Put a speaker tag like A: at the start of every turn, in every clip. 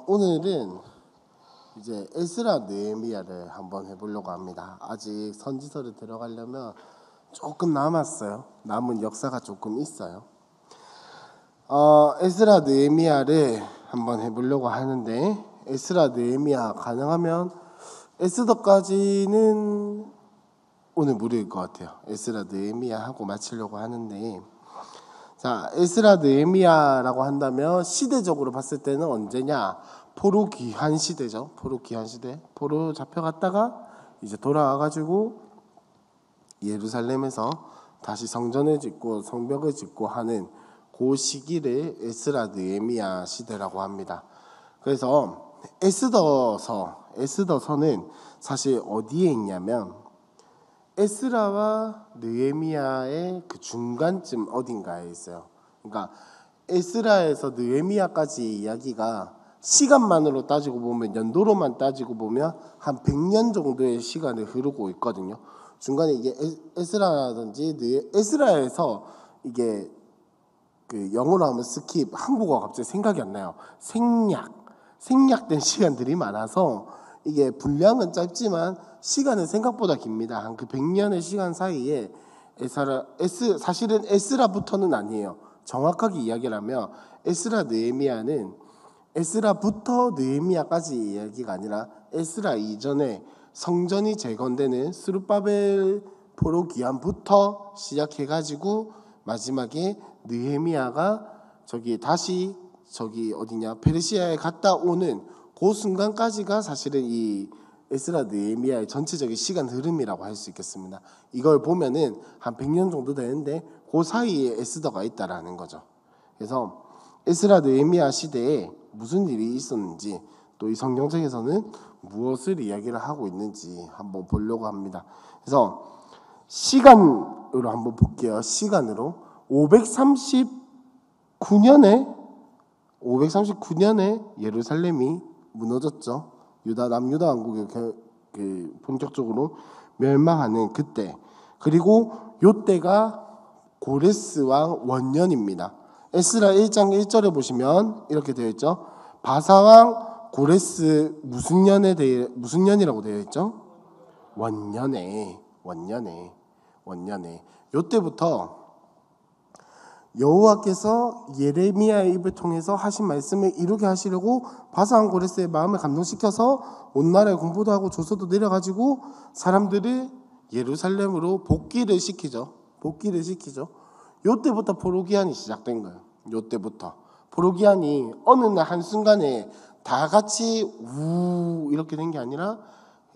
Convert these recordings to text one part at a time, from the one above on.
A: 오늘은 이제 에스라 느헤미야를 한번 해보려고 합니다. 아직 선지서를 들어가려면 조금 남았어요. 남은 역사가 조금 있어요. 에스라 느헤미야를 한번 해보려고 하는데, 에스라 느헤미야 가능하면 에스더까지는 오늘 무료일 것 같아요. 에스라 느헤미야 하고 마치려고 하는데, 자, 에스라 느헤미야라고 한다면 시대적으로 봤을 때는 언제냐? 포로 귀환 시대죠. 포로 귀환 시대. 포로 잡혀갔다가 이제 돌아와가지고 예루살렘에서 다시 성전을 짓고 성벽을 짓고 하는 그 시기를 에스라 느헤미야 시대라고 합니다. 그래서 에스더서는 사실 어디에 있냐면 에스라와 느헤미야의 그 중간쯤 어딘가에 있어요. 그러니까 에스라에서 느헤미야까지 이야기가 시간만으로 따지고 보면, 연도로만 따지고 보면 한 100년 정도의 시간이 흐르고 있거든요. 중간에 이게 에스라라든지 에스라에서 이게 그 영어로 하면 스킵, 한국어가 갑자기 생각이 안 나요. 생략된 시간들이 많아서 이게 분량은 짧지만 시간은 생각보다 깁니다. 한 그 100년의 시간 사이에 사실은 에스라부터는 아니에요. 정확하게 이야기를 하면 에스라 느헤미야는 에스라부터 느헤미야까지 이야기가 아니라 에스라 이전에 성전이 재건되는 스룹바벨 포로 귀환부터 시작해가지고 마지막에 느헤미야가 다시 어디냐 페르시아에 갔다 오는 그 순간까지가 사실은 이 에스라 느헤미야의 전체적인 시간 흐름이라고 할 수 있겠습니다. 이걸 보면은 한 100년 정도 되는데 그 사이에 에스더가 있다라는 거죠. 그래서 에스라 느헤미야 시대에 무슨 일이 있었는지, 또 이 성경책에서는 무엇을 이야기를 하고 있는지 한번 보려고 합니다. 그래서 시간으로 한번 볼게요. 시간으로 539년에 예루살렘이 무너졌죠. 남유다 왕국이 본격적으로 멸망하는 그때. 그리고 요때가 고레스 왕 원년입니다. 에스라 1장 1절에 보시면 이렇게 되어 있죠. 바사왕 고레스 무슨 년이라고 되어 있죠? 원년에. 요때부터 여호와께서 예레미야의 입을 통해서 하신 말씀을 이루게 하시려고 바사왕 고레스의 마음을 감동시켜서 온 나라에 공포도 하고 조서도 내려가지고 사람들을 예루살렘으로 복귀를 시키죠. 요때부터 포로기한이 시작된 거예요. 요때부터 포로기한이 어느 날 한순간에 다 같이 이렇게 된 게 아니라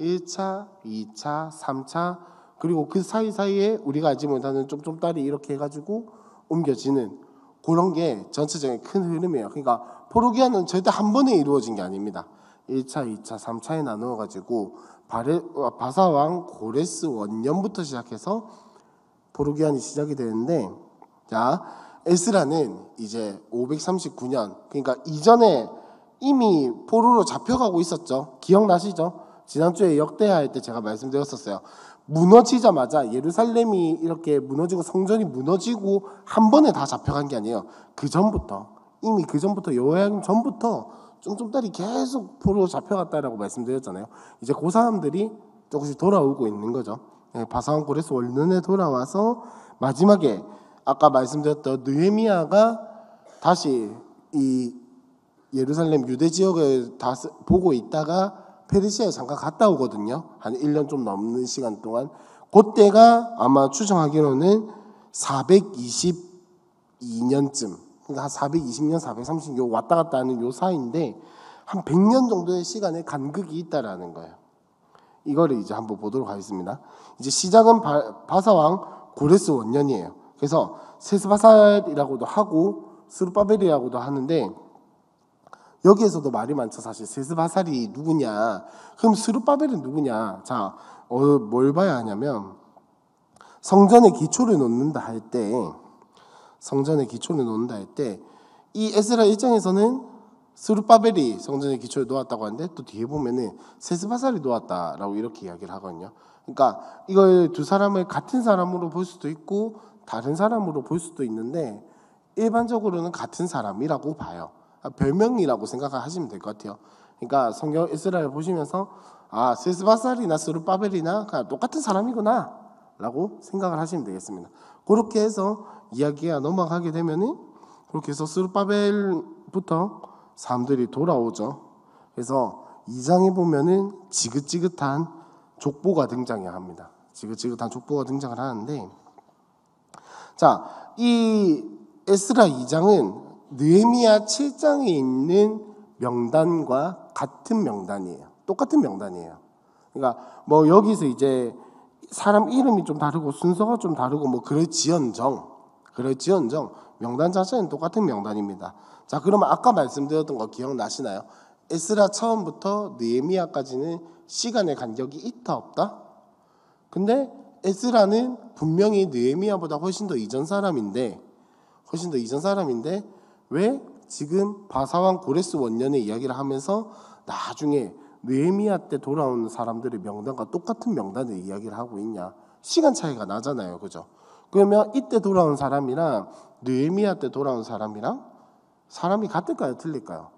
A: 1차, 2차, 3차, 그리고 그 사이사이에 우리가 알지 못하는 쫌쫌따리 이렇게 해가지고 옮겨지는 그런 게 전체적인 큰 흐름이에요. 그러니까 포로기한은 절대 한 번에 이루어진 게 아닙니다. 1차, 2차, 3차에 나누어가지고 바사왕 고레스 원년부터 시작해서 포로기한이 시작이 되는데, 자, 에스라는 이제 539년, 그러니까 이전에 이미 포로로 잡혀가고 있었죠. 기억나시죠? 지난주에 역대할 때 제가 말씀드렸었어요. 무너지자마자 예루살렘이 이렇게 무너지고 성전이 무너지고 한 번에 다 잡혀간 게 아니에요. 이미 그 전부터 여호야김 전부터 쫌쫌따리 계속 포로로 잡혀갔다라고 말씀드렸잖아요. 이제 그 사람들이 조금씩 돌아오고 있는 거죠. 바사왕 고레스 원년에 돌아와서 마지막에 아까 말씀드렸던 느헤미야가 다시 이 예루살렘 유대 지역을 다 보고 있다가 페르시아에 잠깐 갔다 오거든요. 한 1년 좀 넘는 시간 동안. 그때가 아마 추정하기로는 422년쯤, 그러니까 한 420년, 430년 요 왔다 갔다 하는 요 사이인데 한 100년 정도의 시간의 간극이 있다라는 거예요. 이거를 이제 한번 보도록 하겠습니다. 이제 시작은 바사왕 고레스 원년이에요. 그래서 세스바살이라고도 하고 스룹바벨이라고도 하는데, 여기에서도 말이 많죠. 사실 세스바살이 누구냐, 그럼 스룹바벨은 누구냐. 자, 뭘 봐야 하냐면 성전의 기초를 놓는다 할 때 이 에스라 1장에서는 스룹바벨이 성전의 기초를 놓았다고 하는데, 또 뒤에 보면은 세스바살이 놓았다라고 이렇게 이야기를 하거든요. 그러니까 이걸 두 사람을 같은 사람으로 볼 수도 있고 다른 사람으로 볼 수도 있는데, 일반적으로는 같은 사람이라고 봐요. 별명이라고 생각하시면 될 것 같아요. 그러니까 성경 에스라를 보시면서 세스바살이나 스룹바벨이나 그냥 똑같은 사람이구나라고 생각을 하시면 되겠습니다. 그렇게 해서 이야기가 넘어가게 되면은 그렇게 해서 스룹바벨부터 사람들이 돌아오죠. 그래서 2장에 보면은 지긋지긋한 족보가 등장해야 합니다. 지긋지긋한 족보가 등장을 하는데, 자, 이 에스라 2장은 느헤미야 7장에 있는 명단과 같은 명단이에요. 똑같은 명단이에요. 그러니까 뭐 여기서 이제 사람 이름이 좀 다르고 순서가 좀 다르고 뭐 그럴지언정 명단 자체는 똑같은 명단입니다. 자, 그러면 아까 말씀드렸던 거 기억나시나요? 에스라 처음부터 느헤미야까지는 시간의 간격이 있다 없다? 근데 에스라는 분명히 느헤미야보다 훨씬 더 이전 사람인데 왜 지금 바사왕 고레스 원년의 이야기를 하면서 나중에 느헤미야 때 돌아온 사람들의 명단과 똑같은 명단의 이야기를 하고 있냐? 시간 차이가 나잖아요, 그죠? 그러면 이때 돌아온 사람이랑 느헤미야 때 돌아온 사람이랑 사람이 같을까요, 틀릴까요?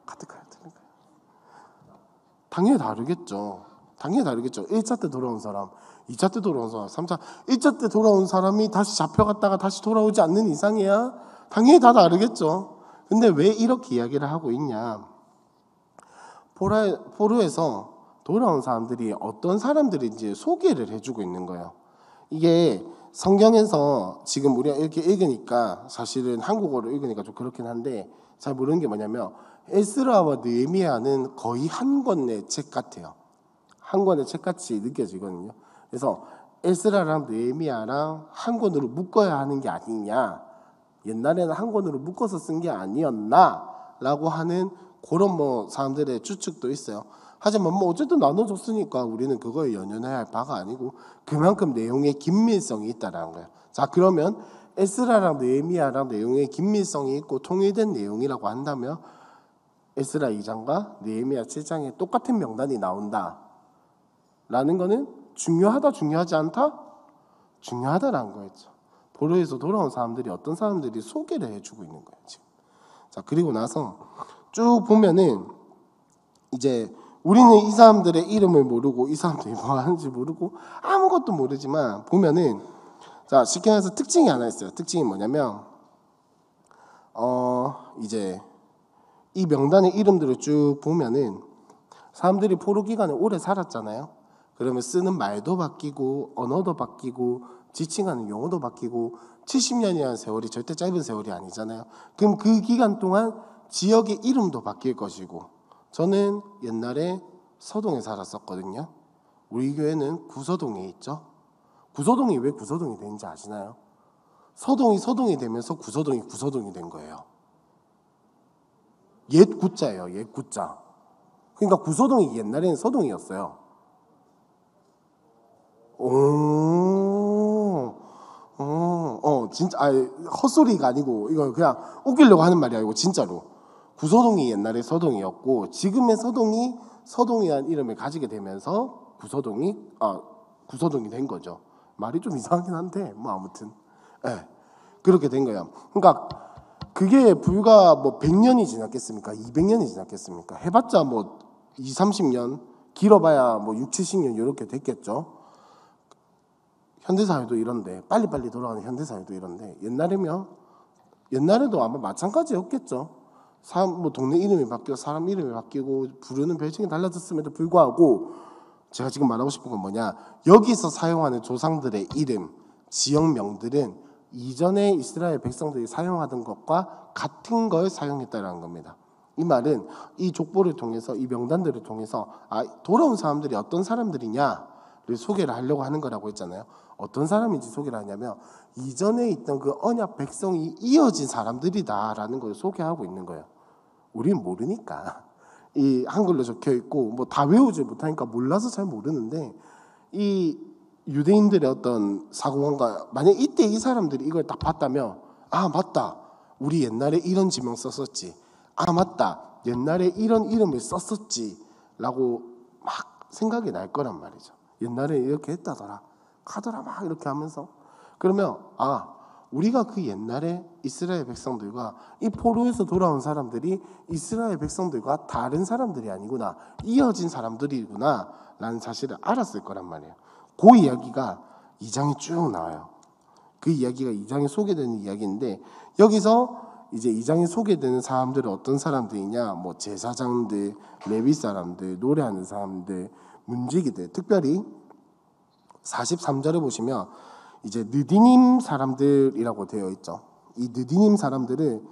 A: 같을까요, 틀릴까요? 당연히 다르겠죠. 1차 때 돌아온 사람, 2차 때 돌아온 사람, 3차, 1차 때 돌아온 사람이 다시 잡혀갔다가 다시 돌아오지 않는 이상이야 당연히 다 다르겠죠. 근데 왜 이렇게 이야기를 하고 있냐? 포로에서 돌아온 사람들이 어떤 사람들인지 소개를 해주고 있는 거예요. 이게 성경에서 지금 우리가 이렇게 읽으니까 사실은 한국어로 읽으니까 좀 그렇긴 한데 잘 모르는 게 뭐냐면 에스라와 느헤미야는 거의 한 권의 책 같아요. 한 권의 책같이 느껴지거든요. 그래서 에스라랑 느헤미야랑 한 권으로 묶어야 하는 게 아니냐, 옛날에는 한 권으로 묶어서 쓴 게 아니었나라고 하는 그런 뭐 사람들의 추측도 있어요. 하지만 뭐 어쨌든 나눠줬으니까 우리는 그거에 연연해야 할 바가 아니고 그만큼 내용의 긴밀성이 있다라는 거예요. 자, 그러면 에스라랑 느헤미야랑 내용의 긴밀성이 있고 통일된 내용이라고 한다면 에스라 2장과 느헤미야 7장에 똑같은 명단이 나온다라는 거는 중요하다, 중요하지 않다? 중요하다라는 거였죠. 포로에서 돌아온 사람들이 어떤 사람들이 소개를 해주고 있는 거예요, 지금. 자, 그리고 나서 쭉 보면은 이제 우리는 이 사람들의 이름을 모르고 이 사람들이 뭐 하는지 모르고 아무것도 모르지만 보면은, 자, 쉽게 말해서 특징이 하나 있어요. 특징이 뭐냐면 이제 이 명단의 이름들을 쭉 보면은 사람들이 포로 기간에 오래 살았잖아요. 그러면 쓰는 말도 바뀌고 언어도 바뀌고 지칭하는 용어도 바뀌고 70년이라는 세월이 절대 짧은 세월이 아니잖아요. 그럼 그 기간 동안 지역의 이름도 바뀔 것이고, 저는 옛날에 서동에 살았었거든요. 우리 교회는 구서동에 있죠. 구서동이 왜 구서동이 되는지 아시나요? 서동이 되면서 구서동이 된 거예요. 옛 구자예요. 옛 구자. 그러니까 구서동이 옛날에는 서동이었어요. 진짜, 헛소리가 아니고 이거 그냥 웃기려고 하는 말이 아니고 진짜로 구서동이 옛날에 서동이었고 지금의 서동이라는 이름을 가지게 되면서 구서동이 된 거죠. 말이 좀 이상하긴 한데 뭐 아무튼 그렇게 된 거예요. 그러니까 그게 불과 뭐 100년이 지났겠습니까? 200년이 지났겠습니까? 해봤자 뭐 20-30년, 길어봐야 뭐 60-70년 이렇게 됐겠죠. 현대사회도 이런데, 빨리빨리 돌아가는 현대사회도 이런데, 옛날에도 아마 마찬가지였겠죠. 뭐 동네 이름이 바뀌고 사람 이름이 바뀌고 부르는 별칭이 달라졌음에도 불구하고 제가 지금 말하고 싶은 건 뭐냐, 여기서 사용하는 조상들의 이름, 지역명들은 이전에 이스라엘 백성들이 사용하던 것과 같은 걸 사용했다는 겁니다. 이 말은 이 족보를 통해서, 이 명단들을 통해서 돌아온 사람들이 어떤 사람들이냐를 소개를 하려고 하는 거라고 했잖아요. 어떤 사람인지 소개를 하냐면 이전에 있던 그 언약 백성이 이어진 사람들이다라는 걸 소개하고 있는 거예요. 우리는 모르니까. 이 한글로 적혀 있고 뭐 다 외우지 못하니까 몰라서 잘 모르는데, 이 유대인들의 어떤 사고관과 만약 이때 이 사람들이 이걸 딱 봤다면 맞다, 우리 옛날에 이런 지명 썼었지, 맞다, 옛날에 이런 이름을 썼었지 라고 막 생각이 날 거란 말이죠. 옛날에 이렇게 했다더라, 가더라 막 이렇게 하면서. 그러면 우리가 그 옛날에 이스라엘 백성들과 이 포로에서 돌아온 사람들이 이스라엘 백성들과 다른 사람들이 아니구나, 이어진 사람들이구나 라는 사실을 알았을 거란 말이에요. 그 이야기가 2장에 쭉 나와요. 그 이야기가 2장에 소개되는 이야기인데, 여기서 이제 2장에 소개되는 사람들은 어떤 사람들이냐, 뭐 제사장들, 레위 사람들, 노래하는 사람들, 문지기들, 특별히 43절에 보시면 이제 느디님 사람들이라고 되어 있죠. 이 느디님 사람들을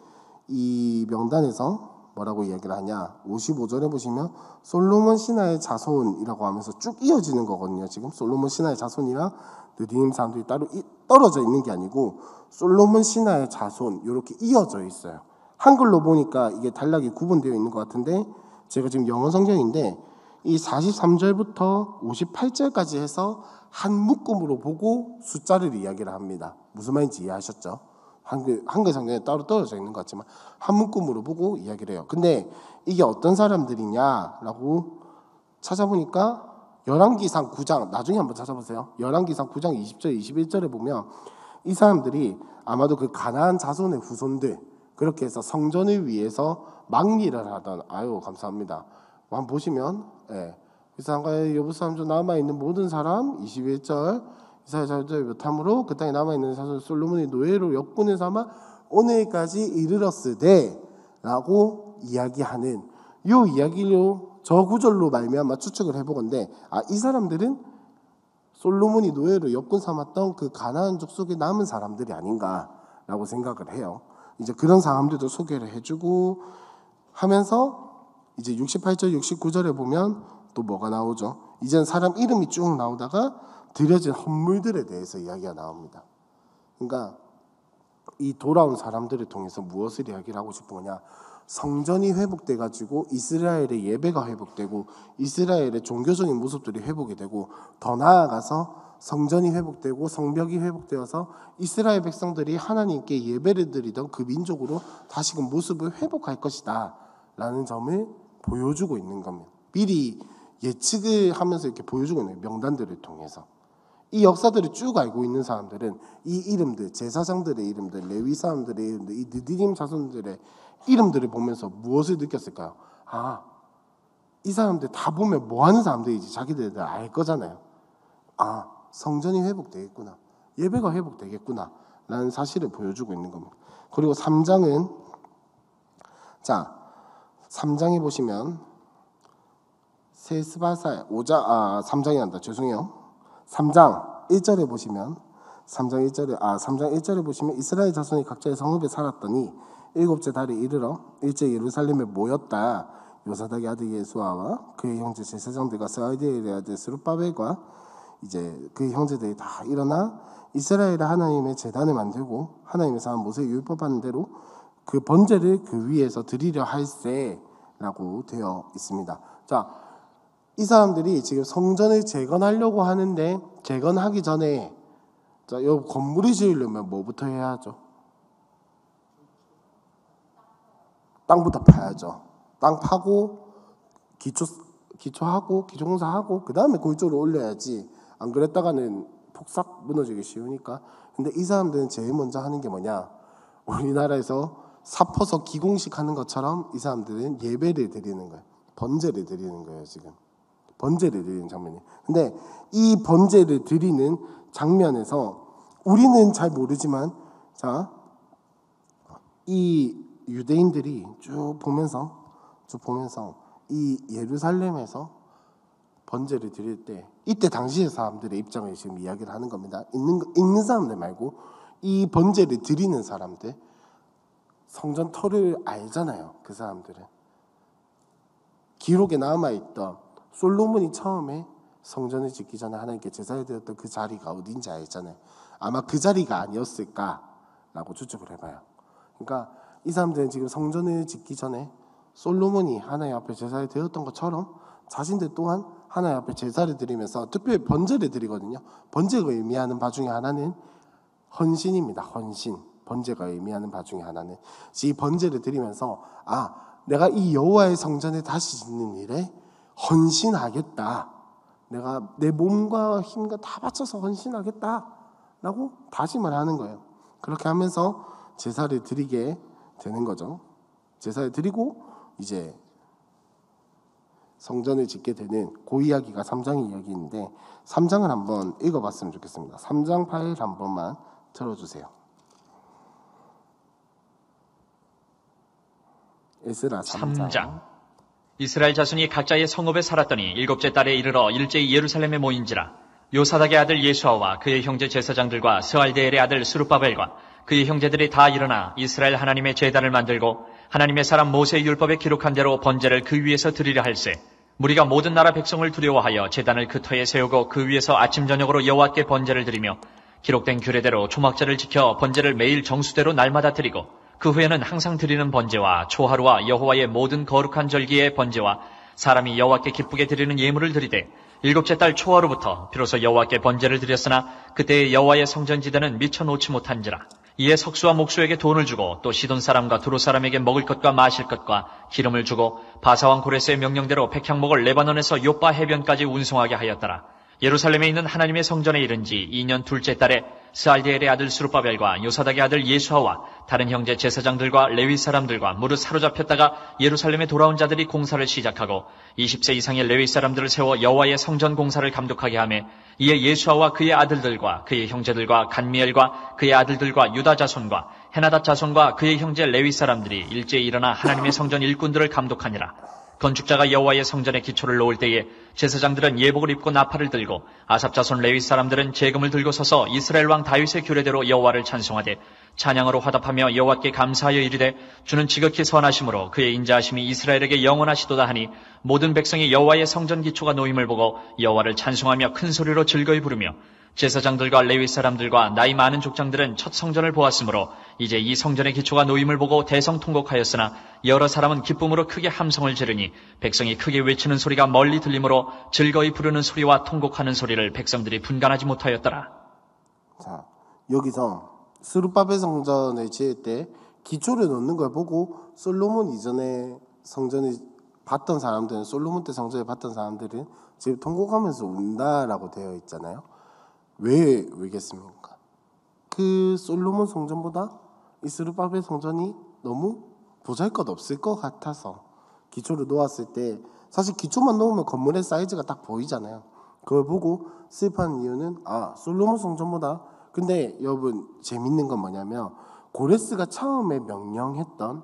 A: 이 명단에서 뭐라고 이야기를 하냐, 55절에 보시면 솔로몬 신하의 자손이라고 하면서 쭉 이어지는 거거든요. 지금 솔로몬 신하의 자손이랑 느디님 사람들이 따로 떨어져 있는 게 아니고 솔로몬 신하의 자손 이렇게 이어져 있어요. 한글로 보니까 이게 단락이 구분되어 있는 것 같은데, 제가 지금 영어 성경인데 이 43절부터 58절까지 해서 한 묶음으로 보고 숫자를 이야기를 합니다. 무슨 말인지 이해하셨죠? 한글 성경에 따로 떨어져 있는 것 같지만 한 묶음으로 보고 이야기를 해요. 근데 이게 어떤 사람들이냐라고 찾아보니까 열왕기상 9장, 나중에 한번 찾아보세요. 열왕기상 9장 20절 21절에 보면 이 사람들이 아마도 그 가나안 자손의 후손들, 그렇게 해서 성전을 위해서 막리를 하던, 아유 감사합니다. 한번 보시면, 이스라엘과 여부 사람 중 남아 있는 모든 사람 21절, 이스라엘 자손들의 못함으로 그 땅에 남아 있는 자손 솔로몬이 노예로 역군을 삼아 오늘까지 이르렀으되라고 이야기하는 요 이야기로 저 구절로 말미암아 추측을 해보건대, 이 사람들은 솔로몬이 노예로 역군 삼았던 그 가나안족 속에 남은 사람들이 아닌가라고 생각을 해요. 이제 그런 사람들도 소개를 해주고 하면서 이제 68절 69절에 보면 또 뭐가 나오죠? 이제는 사람 이름이 쭉 나오다가 드려진 헌물들에 대해서 이야기가 나옵니다. 그러니까 이 돌아온 사람들을 통해서 무엇을 이야기를 하고 싶은 거냐, 성전이 회복돼 가지고 이스라엘의 예배가 회복되고 이스라엘의 종교적인 모습들이 회복이 되고, 더 나아가서 성전이 회복되고 성벽이 회복되어서 이스라엘 백성들이 하나님께 예배를 드리던 그 민족으로 다시금 모습을 회복할 것이다 라는 점을 보여주고 있는 겁니다. 미리 예측을 하면서 이렇게 보여주고 있는 명단들을 통해서. 이 역사들을 쭉 알고 있는 사람들은 이 이름들, 제사장들의 이름들, 레위 사람들의 이름들, 이 느디님 자손들의 이름들을 보면서 무엇을 느꼈을까요? 이 사람들 다 보면 뭐 하는 사람들이지 자기들 알 거잖아요. 성전이 회복되겠구나, 예배가 회복되겠구나 라는 사실을 보여주고 있는 겁니다. 그리고 3장은, 자 3장에 보시면 세스바사 3장이 한다. 죄송해요. 3장 1절에 보시면 3장 1절에 보시면 이스라엘 자손이 각자의 성읍에 살았더니 일곱째 달에 이르러 일제 예루살렘에 모였다. 요사닥의 아들 예수아와 그의 형제 제사장들과 스알디엘의 아들 스룹바벨과 이제 그의 형제들이 다 일어나 이스라엘의 하나님의 제단을 만들고 하나님의 사람 모세의 율법하는 대로 그 번제를 그 위에서 드리려 할세라고 되어 있습니다. 자, 이 사람들이 지금 성전을 재건하려고 하는데, 재건하기 전에 자, 이 건물을 지으려면 뭐부터 해야 하죠? 땅부터 파야죠. 땅 파고 기초하고 기초공사하고 그 다음에 골조를 올려야지. 안 그랬다가는 폭삭 무너지기 쉬우니까. 근데 이 사람들은 제일 먼저 하는 게 뭐냐? 우리나라에서 사퍼서 기공식 하는 것처럼 이 사람들은 예배를 드리는 거예요. 번제를 드리는 거예요. 지금 번제를 드리는 장면이. 근데 이 번제를 드리는 장면에서 우리는 잘 모르지만, 자, 이 유대인들이 쭉 보면서 이 예루살렘에서 번제를 드릴 때, 이때 당시의 사람들의 입장을 지금 이야기를 하는 겁니다. 있는 사람들 말고 이 번제를 드리는 사람들, 성전 터를 알잖아요. 그 사람들은 기록에 남아있던 솔로몬이 처음에 성전을 짓기 전에 하나님께 제사를 드렸던 그 자리가 어딘지 알잖아요. 아마 그 자리가 아니었을까라고 추측을 해봐요. 그러니까 이 사람들은 지금 성전을 짓기 전에 솔로몬이 하나님 앞에 제사를 드렸던 것처럼 자신들 또한 하나님 앞에 제사를 드리면서 특별히 번제를 드리거든요. 번제가 의미하는 바 중에 하나는 헌신입니다. 헌신. 번제가 의미하는 바 중에 하나는 이 번제를 드리면서 내가 이 여호와의 성전을 다시 짓는 일에 헌신하겠다. 내가 내 몸과 힘과 다 바쳐서 헌신하겠다라고 다짐을 하는 거예요. 그렇게 하면서 제사를 드리게 되는 거죠. 제사를 드리고 이제 성전을 짓게 되는 그 이야기가 3장의 이야기인데 3장을 한번 읽어봤으면 좋겠습니다. 3장 파일 한 번만 틀어주세요. 에스라 3장.
B: 이스라엘 자손이 각자의 성읍에 살았더니 일곱째 달에 이르러 일제히 예루살렘에 모인지라. 요사닥의 아들 예수아와 그의 형제 제사장들과 스알데엘의 아들 스룹바벨과 그의 형제들이 다 일어나 이스라엘 하나님의 제단을 만들고 하나님의 사람 모세의 율법에 기록한 대로 번제를 그 위에서 드리려 할세. 무리가 모든 나라 백성을 두려워하여 제단을 그 터에 세우고 그 위에서 아침 저녁으로 여호와께 번제를 드리며 기록된 규례대로 초막절을 지켜 번제를 매일 정수대로 날마다 드리고 그 후에는 항상 드리는 번제와 초하루와 여호와의 모든 거룩한 절기의 번제와 사람이 여호와께 기쁘게 드리는 예물을 드리되 일곱째 달 초하루부터 비로소 여호와께 번제를 드렸으나 그때의 여호와의 성전지대는 미쳐 놓지 못한지라. 이에 석수와 목수에게 돈을 주고 또 시돈 사람과 두로 사람에게 먹을 것과 마실 것과 기름을 주고 바사왕 고레스의 명령대로 백향목을 레바논에서 요빠 해변까지 운송하게 하였더라. 예루살렘에 있는 하나님의 성전에 이른 지 2년 둘째 달에 스알디엘의 아들 스룹바벨과 요사닥의 아들 예수아와 다른 형제 제사장들과 레위 사람들과 무릇 사로잡혔다가 예루살렘에 돌아온 자들이 공사를 시작하고 20세 이상의 레위 사람들을 세워 여호와의 성전 공사를 감독하게 하며 이에 예수아와 그의 아들들과 그의 형제들과 간미엘과 그의 아들들과 유다 자손과 헤나닷 자손과 그의 형제 레위 사람들이 일제히 일어나 하나님의 성전 일꾼들을 감독하니라. 건축자가 여호와의 성전에 기초를 놓을 때에 제사장들은 예복을 입고 나팔을 들고 아삽 자손 레위 사람들은 제금을 들고 서서 이스라엘 왕 다윗의 규례대로 여호와를 찬송하되 찬양으로 화답하며 여호와께 감사하여 이르되 주는 지극히 선하심으로 그의 인자하심이 이스라엘에게 영원하시도다 하니 모든 백성이 여호와의 성전 기초가 놓임을 보고 여호와를 찬송하며 큰 소리로 즐거이 부르며 제사장들과 레위 사람들과 나이 많은 족장들은 첫 성전을 보았으므로 이제 이 성전의 기초가 놓임을 보고 대성통곡하였으나 여러 사람은 기쁨으로 크게 함성을 지르니 백성이 크게 외치는 소리가 멀리 들리므로 즐거이 부르는 소리와 통곡하는 소리를 백성들이 분간하지 못하였더라.
A: 자, 여기서 스룹바벨 성전을 지을 때 기초를 놓는 걸 보고 솔로몬 이전에 성전을 봤던 사람들은 솔로몬 때 성전을 봤던 사람들은 지금 통곡하면서 운다라고 되어 있잖아요. 왜겠습니까? 그 솔로몬 성전보다 이 스룹바벨 성전이 너무 보잘것없을 것 같아서 기초를 놓았을 때 사실 기초만 놓으면 건물의 사이즈가 딱 보이잖아요. 그걸 보고 슬퍼하는 이유는 솔로몬 성전보다 근데 여러분 재밌는 건 뭐냐면 고레스가 처음에 명령했던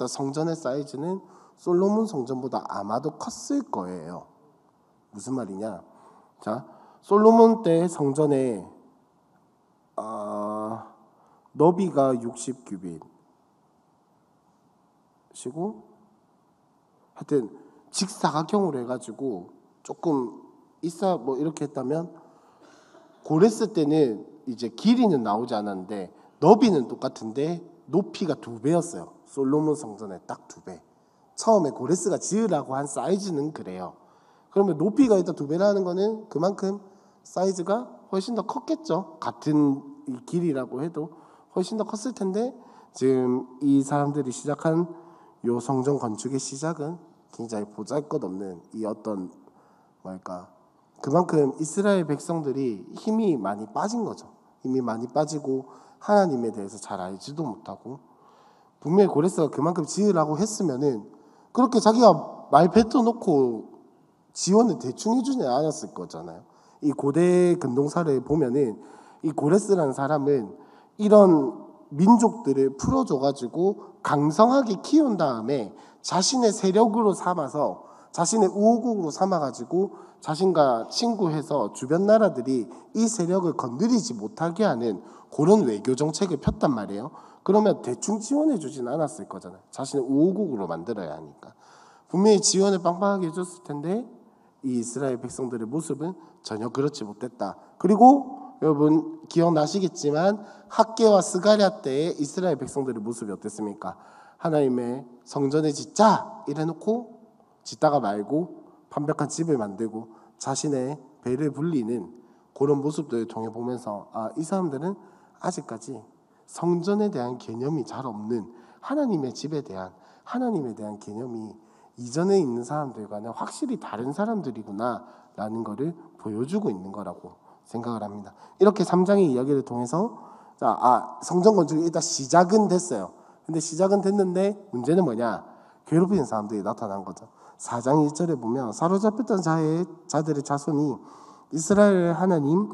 A: 성전의 사이즈는 솔로몬 성전보다 아마도 컸을 거예요. 무슨 말이냐? 자, 솔로몬 때 성전에 너비가 60규빗이고 하여튼 직사각형으로 해가지고 조금 이렇게 했다면 고레스 때는 이제 길이는 나오지 않았는데 너비는 똑같은데 높이가 2배였어요. 솔로몬 성전의 딱 2배. 처음에 고레스가 지으라고 한 사이즈는 그래요. 그러면 높이가 일단 2배라는 거는 그만큼 사이즈가 훨씬 더 컸겠죠. 같은 이 길이라고 해도 훨씬 더 컸을 텐데 지금 이 사람들이 시작한 요 성전 건축의 시작은 굉장히 보잘것없는 이 어떤 그만큼 이스라엘 백성들이 힘이 많이 빠진 거죠. 힘이 많이 빠지고 하나님에 대해서 잘 알지도 못하고 분명히 고레스가 그만큼 지으라고 했으면은 그렇게 자기가 말 뱉어놓고 지원을 대충 해주지 않았을 거잖아요. 이 고대 근동사를 보면은 이 고레스라는 사람은 이런 민족들을 풀어줘가지고 강성하게 키운 다음에 자신의 세력으로 삼아서 자신의 우호국으로 삼아가지고 자신과 친구해서 주변 나라들이 이 세력을 건드리지 못하게 하는 그런 외교 정책을 폈단 말이에요. 그러면 대충 지원해주진 않았을 거잖아요. 자신의 우호국으로 만들어야 하니까. 분명히 지원을 빵빵하게 해줬을 텐데 이 이스라엘 백성들의 모습은 전혀 그렇지 못했다. 그리고 여러분 기억나시겠지만 학개와 스가랴 때의 이스라엘 백성들의 모습이 어땠습니까? 하나님의 성전을 짓자 이래놓고 짓다가 말고 완벽한 집을 만들고 자신의 배를 불리는 그런 모습들을 통해 보면서 이 사람들은 아직까지 성전에 대한 개념이 잘 없는 하나님의 집에 대한 개념이 이전에 있는 사람들과는 확실히 다른 사람들이구나라는 것을 보여주고 있는 거라고 생각을 합니다. 이렇게 3장의 이야기를 통해서 자, 성전 건축이 일단 시작은 됐어요. 근데 시작은 됐는데 문제는 뭐냐? 괴롭히는 사람들이 나타난 거죠. 4장 1절에 보면 사로잡혔던 자들의 자손이 이스라엘 하나님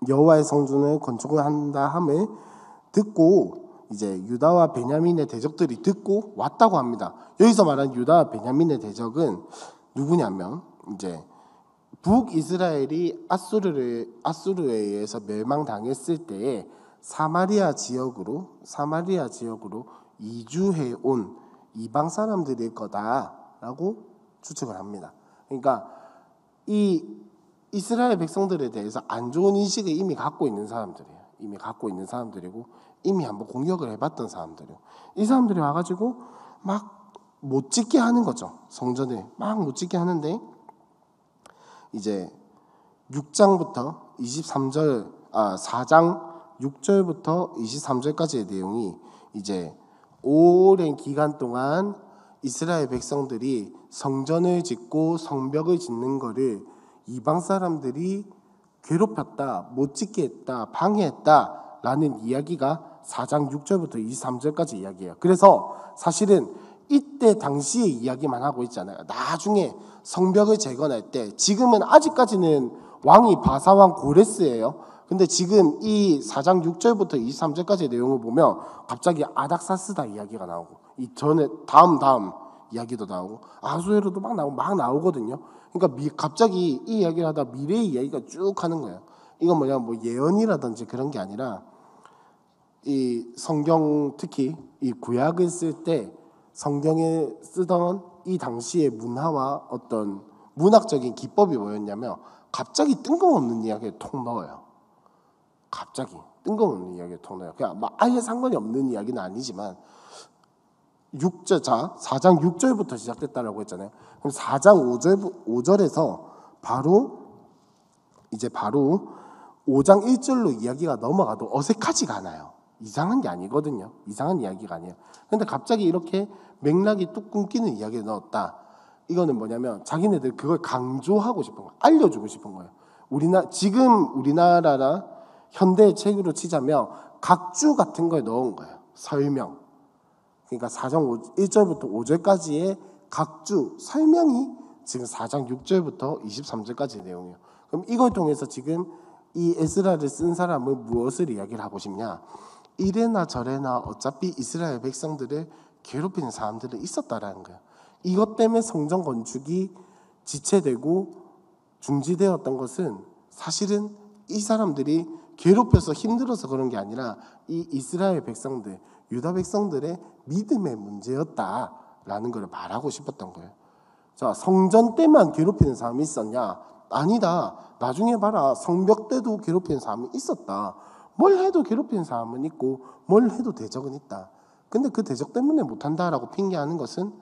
A: 여호와의 성전을 건축을 한다 함을 듣고 이제 유다와 베냐민의 대적들이 듣고 왔다고 합니다. 여기서 말하는 유다와 베냐민의 대적은 누구냐면 이제 북이스라엘이 아수르에 의해서 멸망당했을 때에 사마리아 지역으로 이주해 온 이방 사람들일 거다라고 추측을 합니다. 그러니까 이 이스라엘 백성들에 대해서 안 좋은 인식을 이미 갖고 있는 사람들이에요. 이미 갖고 있는 사람들이고 이미 한번 공격을 해봤던 사람들이에요. 이 사람들이 와가지고 막 못 짓게 하는 거죠. 성전을 막 못 짓게 하는데 이제 6장부터 23절, 4장 6절부터 23절까지의 내용이 이제 오랜 기간 동안 이스라엘 백성들이 성전을 짓고 성벽을 짓는 거를 이방 사람들이 괴롭혔다, 못 짓게 했다, 방해했다라는 이야기가 4장 6절부터 23절까지 이야기예요. 그래서 사실은 이때 당시의 이야기만 하고 있잖아요. 나중에 성벽을 재건할 때 지금은 아직까지는 왕이 바사왕 고레스예요. 근데 지금 이 4장 6절부터 23절까지의 내용을 보면 갑자기 아닥사스다 이야기가 나오고 이 전에 다음 이야기도 나오고 아수에로도 막 나오거든요. 그러니까 갑자기 이 이야기를 하다 미래의 이야기가 쭉 하는 거예요. 이건 뭐냐 뭐 예언이라든지 그런 게 아니라 이 성경 특히 이 구약을 쓸 때 성경에 쓰던 이 당시의 문화와 어떤 문학적인 기법이 뭐였냐면 갑자기 뜬금없는 이야기에 톡 넣어요. 갑자기 뜬금없는 이야기에 톡 넣어요. 그냥 막 아예 상관이 없는 이야기는 아니지만 4장 6절부터 시작됐다라고 했잖아요. 그럼 4장 5절에서 바로 5장 1절로 이야기가 넘어가도 어색하지가 않아요. 이상한 게 아니거든요. 이상한 이야기가 아니에요. 근데 갑자기 이렇게 맥락이 뚝 끊기는 이야기를 넣었다. 이거는 뭐냐면 자기네들 그걸 강조하고 싶은 거예요. 알려주고 싶은 거예요. 지금 우리나라나 현대의 책으로 치자면 각주 같은 걸 넣은 거예요. 설명. 그러니까 4장 1절부터 5절까지의 각주 설명이 지금 4장 6절부터 23절까지의 내용이에요. 그럼 이걸 통해서 지금 이 에스라를 쓴 사람은 무엇을 이야기를 하고 싶냐? 이래나 저래나 어차피 이스라엘 백성들을 괴롭히는 사람들은 있었다라는 거예요. 이것 때문에 성전 건축이 지체되고 중지되었던 것은 사실은 이 사람들이 괴롭혀서 힘들어서 그런 게 아니라 이 이스라엘 백성들, 유다 백성들의 믿음의 문제였다라는 걸 말하고 싶었던 거예요. 자, 성전 때만 괴롭히는 사람이 있었냐? 아니다. 나중에 봐라. 성벽 때도 괴롭히는 사람이 있었다. 뭘 해도 괴롭히는 사람은 있고 뭘 해도 대적은 있다. 근데 그 대적 때문에 못한다라고 핑계하는 것은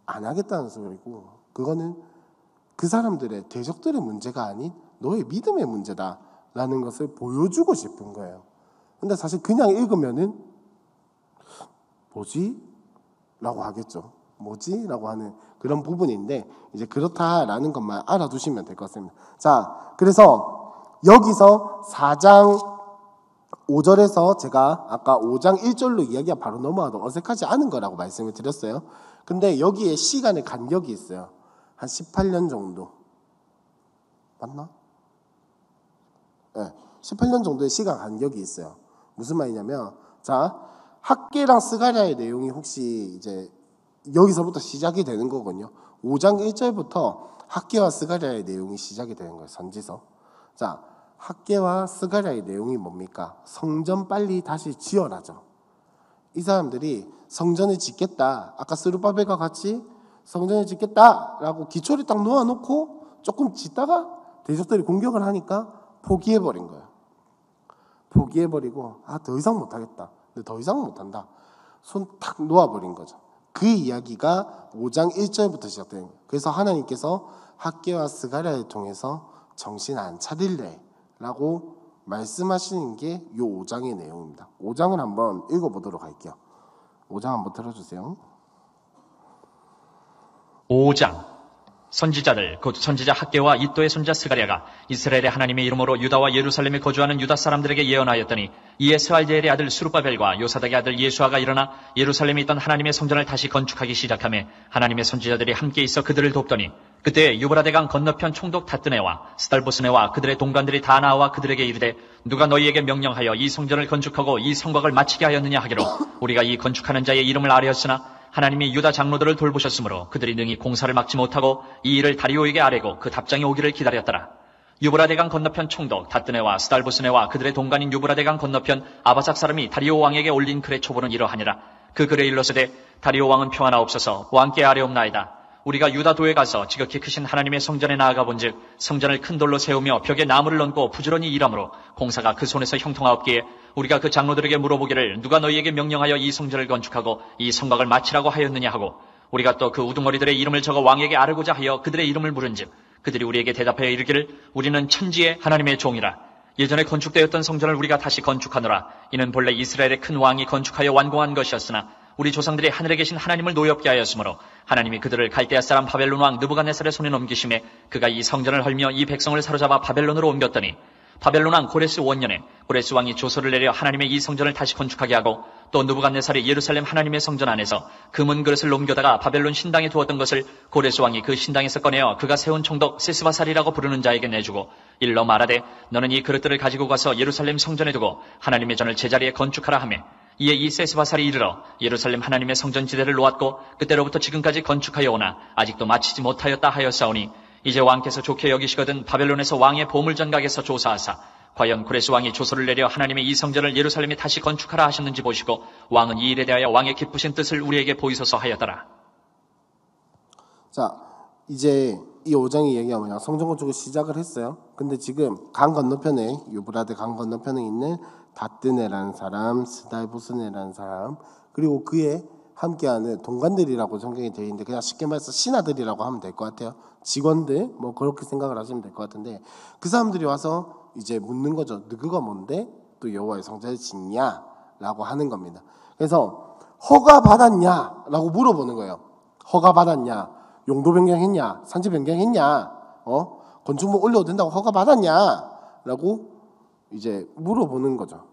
A: 안 하겠다는 소리고 그거는 그 사람들의 대적들의 문제가 아닌 너의 믿음의 문제다라는 것을 보여주고 싶은 거예요. 근데 사실 그냥 읽으면은 뭐지? 라고 하겠죠. 뭐지? 라고 하는 그런 부분인데 이제 그렇다라는 것만 알아두시면 될 것 같습니다. 자, 그래서 여기서 4장 5절에서 제가 아까 5장 1절로 이야기가 바로 넘어가도 어색하지 않은 거라고 말씀을 드렸어요. 근데 여기에 시간의 간격이 있어요. 한 18년 정도. 맞나? 네, 18년 정도의 시간 간격이 있어요. 무슨 말이냐면 자, 학계랑 스가랴의 내용이 혹시 이제 여기서부터 시작이 되는 거거든요. 5장 1절부터 학계와 스가랴의 내용이 시작이 되는 거예요. 선지서. 자, 학계와 스가랴의 내용이 뭡니까? 성전 빨리 다시 지어라죠. 이 사람들이 성전을 짓겠다. 아까 스룹바벨과 같이 성전을 짓겠다라고 기초를 딱 놓아놓고 조금 짓다가 대적들이 공격을 하니까 포기해버린 거예요. 포기해버리고 더 이상 못하겠다. 근데 더 이상 못한다. 손 탁 놓아버린 거죠. 그 이야기가 5장 1절부터 시작되는 거예요. 그래서 하나님께서 학계와 스가랴를 통해서 정신 안 차릴래 라고 말씀하시는 게 이 5장의 내용입니다. 5장을 한번 읽어보도록 할게요. 5장 한번 들어주세요.
B: 5장 선지자들 곧 선지자 학개와 이또의 손자 스가랴가 이스라엘의 하나님의 이름으로 유다와 예루살렘에 거주하는 유다 사람들에게 예언하였더니 이에 스알디엘의 아들 스룹바벨과 요사닥의 아들 예수아가 일어나 예루살렘에 있던 하나님의 성전을 다시 건축하기 시작하며 하나님의 선지자들이 함께 있어 그들을 돕더니 그때 유브라데강 건너편 총독 다뜨네와 스달보스네와 그들의 동관들이 다 나와 그들에게 이르되 누가 너희에게 명령하여 이 성전을 건축하고 이 성곽을 마치게 하였느냐 하기로 우리가 이 건축하는 자의 이름을 아뢰었으나 하나님이 유다 장로들을 돌보셨으므로 그들이 능히 공사를 막지 못하고 이 일을 다리오에게 아뢰고 그 답장이 오기를 기다렸더라. 유브라데강 건너편 총독 다뜨네와 스달보스네와 그들의 동관인 유브라데강 건너편 아바삭 사람이 다리오 왕에게 올린 글의 초보는 이러하니라. 그 글에 일러서되 다리오 왕은 평안하 없어서 왕께 아뢰옵나이다. 우리가 유다도에 가서 지극히 크신 하나님의 성전에 나아가 본즉 성전을 큰 돌로 세우며 벽에 나무를 얹고 부지런히 일하므로 공사가 그 손에서 형통하옵기에 우리가 그 장로들에게 물어보기를 누가 너희에게 명령하여 이 성전을 건축하고 이 성곽을 마치라고 하였느냐 하고 우리가 또 그 우두머리들의 이름을 적어 왕에게 아뢰고자 하여 그들의 이름을 물은즉 그들이 우리에게 대답하여 이르기를 우리는 천지의 하나님의 종이라. 예전에 건축되었던 성전을 우리가 다시 건축하노라. 이는 본래 이스라엘의 큰 왕이 건축하여 완공한 것이었으나 우리 조상들이 하늘에 계신 하나님을 노엽게 하였으므로 하나님이 그들을 갈대아 사람 바벨론 왕 느부갓네살의 손에 넘기심에 그가 이 성전을 헐며 이 백성을 사로잡아 바벨론으로 옮겼더니 바벨론 왕 고레스 원년에 고레스 왕이 조서를 내려 하나님의 이 성전을 다시 건축하게 하고 또 느부갓네살이 예루살렘 하나님의 성전 안에서 금은 그릇을 옮겨다가 바벨론 신당에 두었던 것을 고레스 왕이 그 신당에서 꺼내어 그가 세운 총독 세스바살이라고 부르는 자에게 내주고 일러 말하되 너는 이 그릇들을 가지고 가서 예루살렘 성전에 두고 하나님의 전을 제자리에 건축하라 하며 이에 이 세스바살이 이르러 예루살렘 하나님의 성전 지대를 놓았고 그때로부터 지금까지 건축하여 오나 아직도 마치지 못하였다 하였사오니 이제 왕께서 좋게 여기시거든 바벨론에서 왕의 보물전각에서 조사하사 과연 고레스 왕이 조서를 내려 하나님의 이 성전을 예루살렘에 다시 건축하라 하셨는지 보시고 왕은 이 일에 대하여 왕의 기쁘신 뜻을 우리에게 보이소서 하였더라.
A: 자, 이제 이 5장이 얘기가 뭐냐? 성전 건축을 시작을 했어요. 근데 지금 강 건너편에 유브라데 강 건너편에 있는 다뜨네라는 사람, 스달보스네라는 사람, 그리고 그에 함께하는 동관들이라고 성경에 되어 있는데 그냥 쉽게 말해서 신하들이라고 하면 될 것 같아요. 직원들 뭐 그렇게 생각을 하시면 될 것 같은데 그 사람들이 와서 이제 묻는 거죠. 너그가 뭔데 또 여호와의 성전을 짓냐라고 하는 겁니다. 그래서 허가 받았냐라고 물어보는 거예요. 허가 받았냐? 용도 변경했냐? 산지 변경했냐? 건축물 올려도 된다고 허가 받았냐?라고 이제 물어보는 거죠.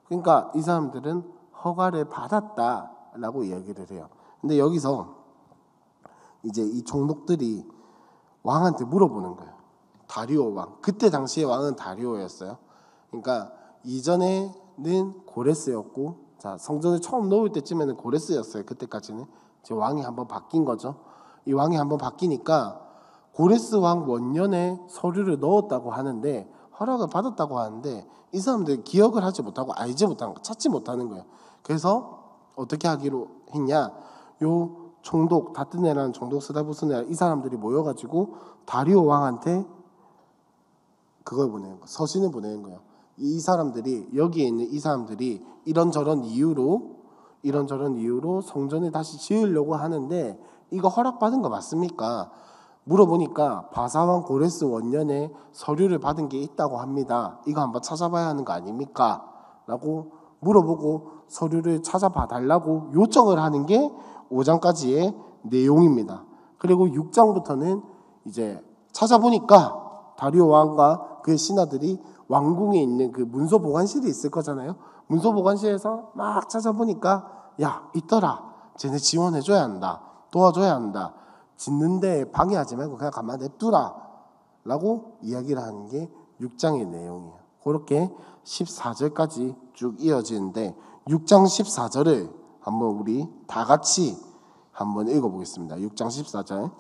A: 그러니까 이 사람들은 허가를 받았다라고 이야기를 해요. 근데 여기서 이제 이 총독들이 왕한테 물어보는 거예요. 다리오 왕. 그때 당시에 왕은 다리오였어요. 그러니까 이전에는 고레스였고, 자 성전을 처음 놓을 때쯤에는 고레스였어요. 그때까지는 이제 왕이 한번 바뀐 거죠. 이 왕이 한번 바뀌니까 고레스 왕 원년에 서류를 넣었다고 하는데 허락을 받았다고 하는데 이 사람들 기억을 하지 못하고 알지 못하는 거, 찾지 못하는 거예요. 그래서 어떻게 하기로 했냐? 요 총독 다뜨네라는 총독 스달보스네 이 사람들이 모여가지고 다리오 왕한테 그걸 보내는 거예요. 서신을 보내는 거예요. 이 사람들이 여기에 있는 이 사람들이 이런저런 이유로 성전을 다시 지으려고 하는데 이거 허락받은 거 맞습니까? 물어보니까 바사왕 고레스 원년에 서류를 받은 게 있다고 합니다. 이거 한번 찾아봐야 하는 거 아닙니까? 라고 물어보고 서류를 찾아봐 달라고 요청을 하는 게 5장까지의 내용입니다. 그리고 6장부터는 이제 찾아보니까 다리오 왕과 그의 신하들이 왕궁에 있는 그 문서 보관실이 있을 거잖아요. 문서 보관실에서 막 찾아보니까 야 있더라. 쟤네 지원해줘야 한다. 도와줘야 한다. 짓는데 방해하지 말고 그냥 가만히 냅두라 라고 이야기를 하는 게 6장의 내용이에요. 그렇게 14절까지 쭉 이어지는데 6장 14절을 한번 우리 다 같이 한번 읽어보겠습니다. 6장 14절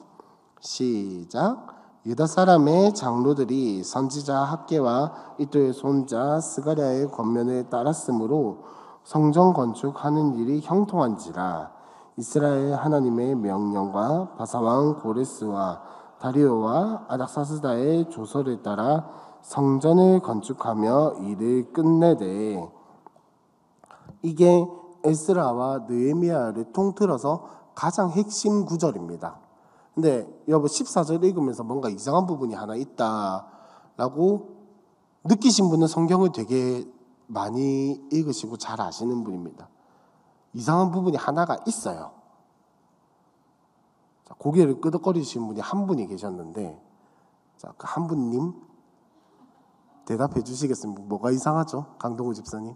A: 시작. 유다 사람의 장로들이 선지자 학개와 이또의 손자 스가랴의 권면을 따랐으므로 성전 건축하는 일이 형통한지라. 이스라엘 하나님의 명령과 바사왕 고레스와 다리오와 아닥사스다의 조서를 따라 성전을 건축하며 일을 끝내되. 이게 에스라와 느헤미야를 통틀어서 가장 핵심 구절입니다. 근데 여러분 14절 읽으면서 뭔가 이상한 부분이 하나 있다라고 느끼신 분은 성경을 되게 많이 읽으시고 잘 아시는 분입니다. 이상한 부분이 하나가 있어요. 자, 고개를 끄덕거리시는 분이 한 분이 계셨는데, 자, 그 한 분님 대답해 주시겠습니까? 뭐가 이상하죠? 강동우 집사님.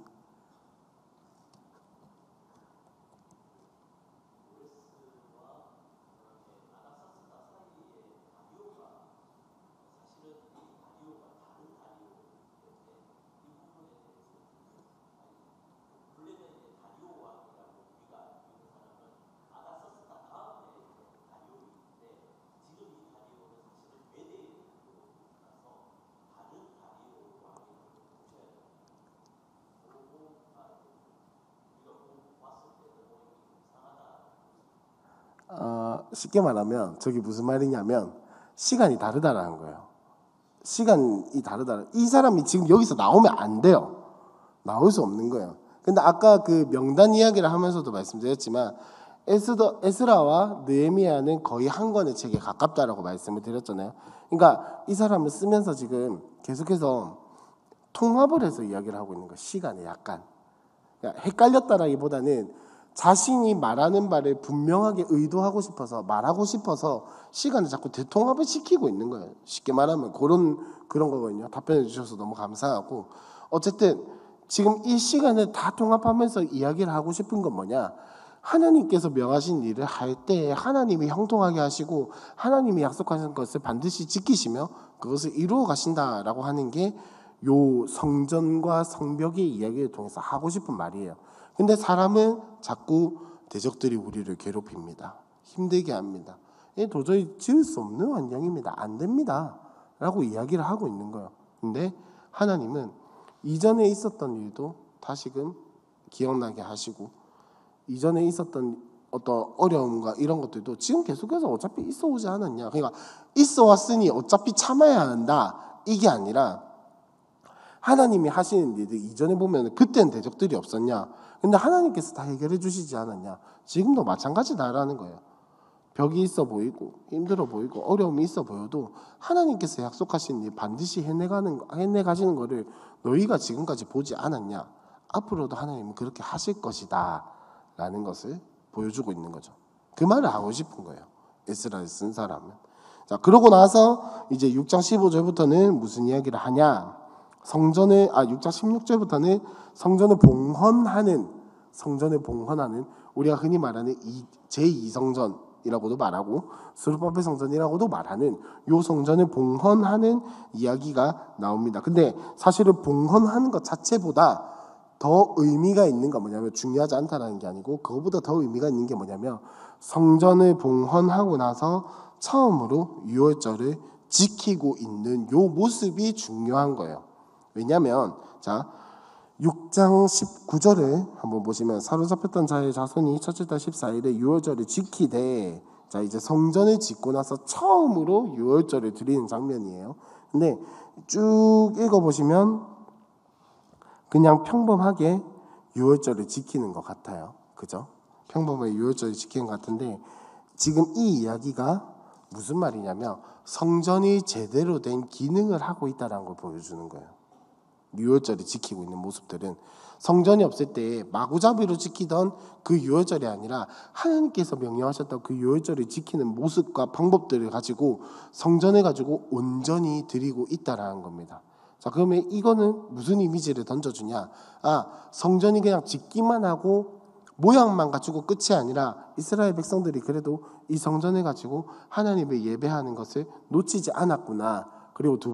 A: 쉽게 말하면 저기 무슨 말이냐면 시간이 다르다라는 거예요. 시간이 다르다. 이 사람이 지금 여기서 나오면 안 돼요. 나올 수 없는 거예요. 근데 아까 그 명단 이야기를 하면서도 말씀드렸지만 에스라와 느헤미야는 거의 한 권의 책에 가깝다라고 말씀을 드렸잖아요. 그러니까 이 사람을 쓰면서 지금 계속해서 통합을 해서 이야기를 하고 있는 거예요. 시간에 약간 그러니까 헷갈렸다라기보다는 자신이 말하는 바를 분명하게 의도하고 싶어서 말하고 싶어서 시간을 자꾸 대통합을 시키고 있는 거예요. 쉽게 말하면 그런 거거든요. 답변해 주셔서 너무 감사하고, 어쨌든 지금 이 시간을 다 통합하면서 이야기를 하고 싶은 건 뭐냐, 하나님께서 명하신 일을 할 때 하나님이 형통하게 하시고 하나님이 약속하신 것을 반드시 지키시며 그것을 이루어 가신다라고 하는 게 요 성전과 성벽의 이야기를 통해서 하고 싶은 말이에요. 근데 사람은 자꾸 대적들이 우리를 괴롭힙니다. 힘들게 합니다. 도저히 지을 수 없는 환경입니다. 안 됩니다. 라고 이야기를 하고 있는 거예요. 근데 하나님은 이전에 있었던 일도 다시금 기억나게 하시고, 이전에 있었던 어떤 어려움과 이런 것들도 지금 계속해서 어차피 있어 오지 않았냐. 그러니까 있어 왔으니 어차피 참아야 한다. 이게 아니라 하나님이 하시는 일들 이전에 보면 그때는 대적들이 없었냐. 근데 하나님께서 다 해결해 주시지 않았냐. 지금도 마찬가지다라는 거예요. 벽이 있어 보이고 힘들어 보이고 어려움이 있어 보여도 하나님께서 약속하신 일 반드시 해내가시는 거를 너희가 지금까지 보지 않았냐. 앞으로도 하나님은 그렇게 하실 것이다 라는 것을 보여주고 있는 거죠. 그 말을 하고 싶은 거예요. 에스라를 쓴 사람은. 자, 그러고 나서 이제 6장 15절부터는 무슨 이야기를 하냐. 6장 16절부터는 성전을 봉헌하는 우리가 흔히 말하는 제2성전이라고도 말하고 스룹바벨 성전이라고도 말하는 요 성전을 봉헌하는 이야기가 나옵니다. 근데 사실은 봉헌하는 것 자체보다 더 의미가 있는 건 뭐냐면, 중요하지 않다라는 게 아니고 그거보다 더 의미가 있는 게 뭐냐면, 성전을 봉헌하고 나서 처음으로 유월절을 지키고 있는 요 모습이 중요한 거예요. 왜냐하면 자 6장 19절을 한번 보시면, 사로잡혔던 자의 자손이 첫째 달 14일에 유월절을 지키되, 자 이제 성전을 짓고 나서 처음으로 유월절을 드리는 장면이에요. 근데 쭉 읽어보시면 그냥 평범하게 유월절을 지키는 것 같아요. 그죠? 평범하게 유월절을 지키는 것 같은데, 지금 이 이야기가 무슨 말이냐면 성전이 제대로 된 기능을 하고 있다는 걸 보여주는 거예요. 유월절을 지키고 있는 모습들은 성전이 없을 때 마구잡이로 지키던 그 유월절이 아니라 하나님께서 명령하셨던 그 유월절을 지키는 모습과 방법들을 가지고 성전을 가지고 온전히 드리고 있다라는 겁니다. 자, 그러면 이거는 무슨 이미지를 던져주냐? 성전이 그냥 짓기만 하고 모양만 가지고 끝이 아니라 이스라엘 백성들이 그래도 이 성전을 가지고 하나님을 예배하는 것을 놓치지 않았구나. 그리고 두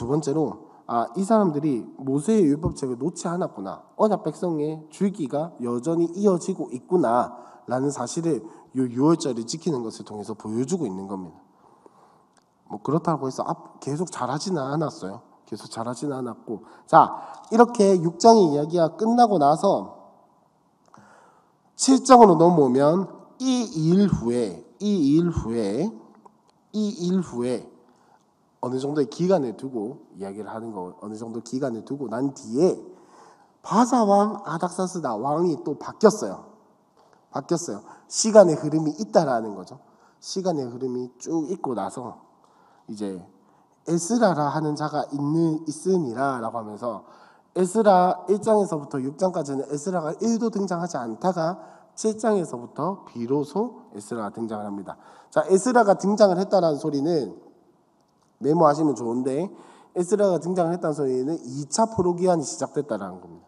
A: 번째로 이 사람들이 모세의 율법책을 놓지 않았구나. 언약 백성의 줄기가 여전히 이어지고 있구나 라는 사실을 이 유월절을 지키는 것을 통해서 보여주고 있는 겁니다. 뭐 그렇다고 해서 계속 잘하지는 않았어요. 계속 잘하지는 않았고, 자 이렇게 6장의 이야기가 끝나고 나서 7장으로 넘어오면 이 일 후에 어느 정도의 기간을 두고 이야기를 하는 거, 어느 정도 기간을 두고 난 뒤에 바사왕 아닥사스다 왕이 또 바뀌었어요. 시간의 흐름이 있다라는 거죠. 시간의 흐름이 쭉 있고 나서 이제 에스라라 하는 자가 있으니라라고 하면서 에스라 1장에서부터 6장까지는 에스라가 1도 등장하지 않다가 7장에서부터 비로소 에스라가 등장을 합니다. 자, 에스라가 등장을 했다라는 소리는 메모하시면 좋은데, 에스라가 등장을 했다는 소리는 2차 포로기한이 시작됐다라는 겁니다.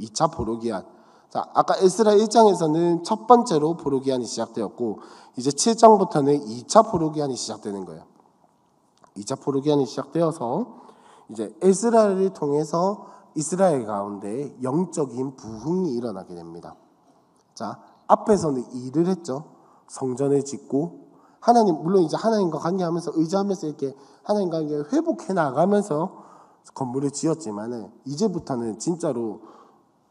A: 2차 포로기한. 자, 아까 에스라 1장에서는 첫 번째로 포로기한이 시작되었고, 이제 7장부터는 2차 포로기한이 시작되는 거예요. 2차 포로기한이 시작되어서 이제 에스라를 통해서 이스라엘 가운데 영적인 부흥이 일어나게 됩니다. 자, 앞에서는 일을 했죠. 성전을 짓고 하나님, 물론 이제 하나님과 관계하면서 의지하면서 이렇게 하나님과 관계 회복해 나가면서 건물을 지었지만은, 이제부터는 진짜로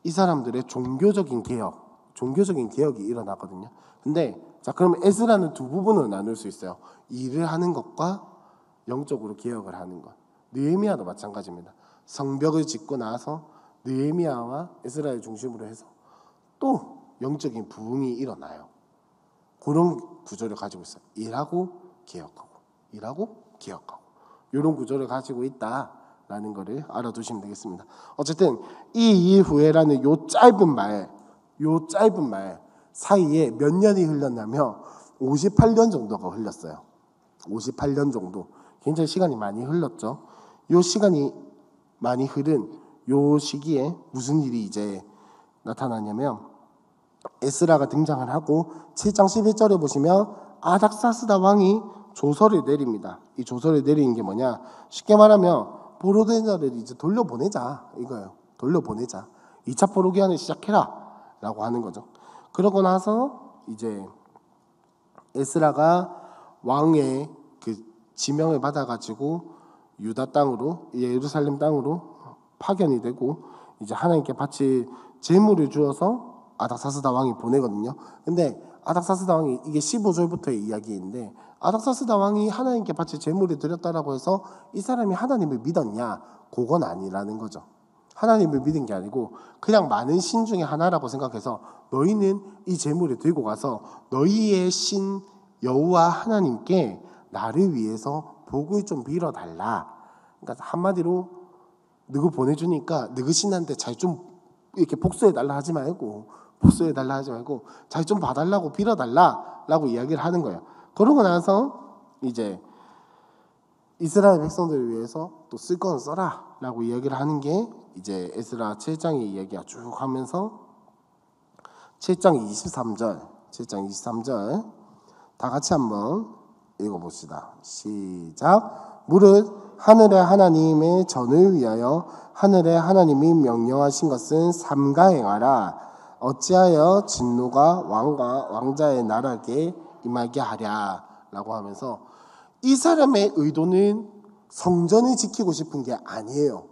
A: 이 사람들의 종교적인 개혁이 일어나거든요. 근데 자, 그럼 에스라는 두 부분으로 나눌 수 있어요. 일을 하는 것과 영적으로 개혁을 하는 것. 느헤미야도 마찬가지입니다. 성벽을 짓고 나서 느헤미야와 에스라를 중심으로 해서 또 영적인 부흥이 일어나요. 그런 구조를 가지고 있어요. 일하고 개혁하고, 일하고 개혁하고, 이런 구조를 가지고 있다라는 것을 알아두시면 되겠습니다. 어쨌든 이 이후에라는 요 짧은 말 사이에 몇 년이 흘렀냐면 58년 정도가 흘렀어요. 58년 정도. 굉장히 시간이 많이 흘렀죠. 요 시간이 많이 흐른 요 시기에 무슨 일이 이제 나타나냐면, 에스라가 등장을 하고 7장 11절에 보시면 아닥사스다 왕이 조서를 내립니다. 이 조서를 내리는 게 뭐냐? 쉽게 말하면 포로된 자를 이제 돌려보내자 이거예요. 돌려보내자. 2차 포로기한을 시작해라 라고 하는 거죠. 그러고 나서 이제 에스라가 왕의 그 지명을 받아가지고 유다 땅으로, 예루살렘 땅으로 파견이 되고, 이제 하나님께 바칠 제물을 주어서 아닥사스다 왕이 보내거든요. 근데 아닥사스다 왕이, 이게 15절부터의 이야기인데, 아닥사스다 왕이 하나님께 바칠 제물을 드렸다라고 해서 이 사람이 하나님을 믿었냐? 그건 아니라는 거죠. 하나님을 믿은 게 아니고 그냥 많은 신 중에 하나라고 생각해서, 너희는 이 제물을 들고 가서 너희의 신 여호와 하나님께 나를 위해서 복을 좀 빌어달라. 그러니까 한마디로 누구 보내주니까 너희 신한테 잘 좀 이렇게 복수해달라 하지 말고 잘 좀 봐달라고 빌어달라라고 이야기를 하는 거예요. 그러고 나서 이제 이스라엘 백성들을 위해서 또 쓸 건 써라라고 이야기를 하는 게 이제 에스라 7장의 이야기가 쭉 하면서 7장 23절 다 같이 한번 읽어봅시다. 시작. 무릇 하늘의 하나님의 전을 위하여 하늘의 하나님이 명령하신 것은 삼가 행하라. 어찌하여 진노가 왕과 왕자의 나라에 임하게 하랴 라고 하면서, 이 사람의 의도는 성전을 지키고 싶은 게 아니에요.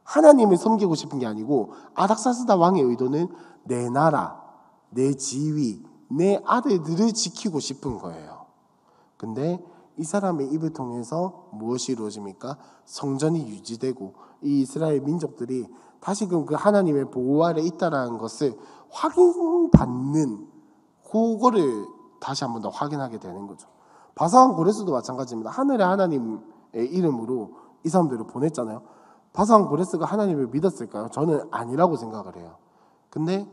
A: 하나님을 섬기고 싶은 게 아니고, 아닥사스다 왕의 의도는 내 나라, 내 지위, 내 아들들을 지키고 싶은 거예요. 근데 이 사람의 입을 통해서 무엇이 이루어집니까? 성전이 유지되고 이 이스라엘 민족들이 다시금 그 하나님의 보호 아래 있다라는 것을 확인받는, 그거를 다시 한 번 더 확인하게 되는 거죠. 바사왕 고레스도 마찬가지입니다. 하늘의 하나님의 이름으로 이 사람들을 보냈잖아요. 바사왕 고레스가 하나님을 믿었을까요? 저는 아니라고 생각을 해요. 근데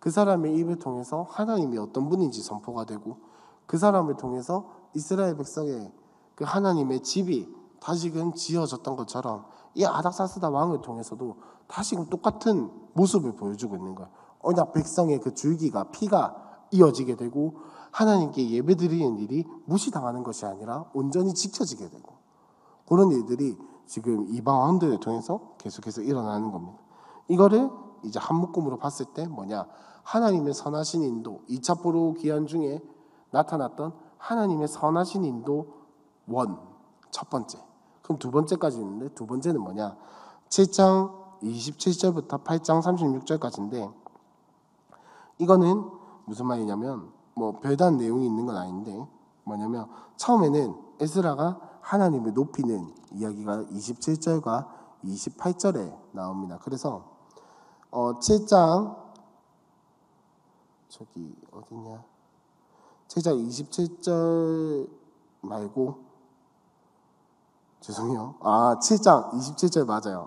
A: 그 사람의 입을 통해서 하나님이 어떤 분인지 선포가 되고, 그 사람을 통해서 이스라엘 백성의 그 하나님의 집이 다시금 지어졌던 것처럼 이 아닥사스다 왕을 통해서도 다시금 똑같은 모습을 보여주고 있는 거예요. 언약 백성의 그 줄기가, 피가 이어지게 되고, 하나님께 예배드리는 일이 무시당하는 것이 아니라 온전히 지켜지게 되고, 그런 일들이 지금 이방 왕들을 통해서 계속해서 일어나는 겁니다. 이거를 이제 한 묶음으로 봤을 때 뭐냐? 하나님의 선하신 인도, 2차 포로 기한 중에 나타났던 하나님의 선하신 인도 첫 번째. 그럼 두 번째까지 있는데, 두 번째는 뭐냐? 7장 27절부터 8장 36절까지인데, 이거는 무슨 말이냐면, 뭐 별다른 내용이 있는 건 아닌데, 뭐냐면 처음에는 에스라가 하나님을 높이는 이야기가 27절과 28절에 나옵니다. 그래서 7장 저기 어디냐? 7장 27절 말고, 죄송해요. 7장 27절 맞아요.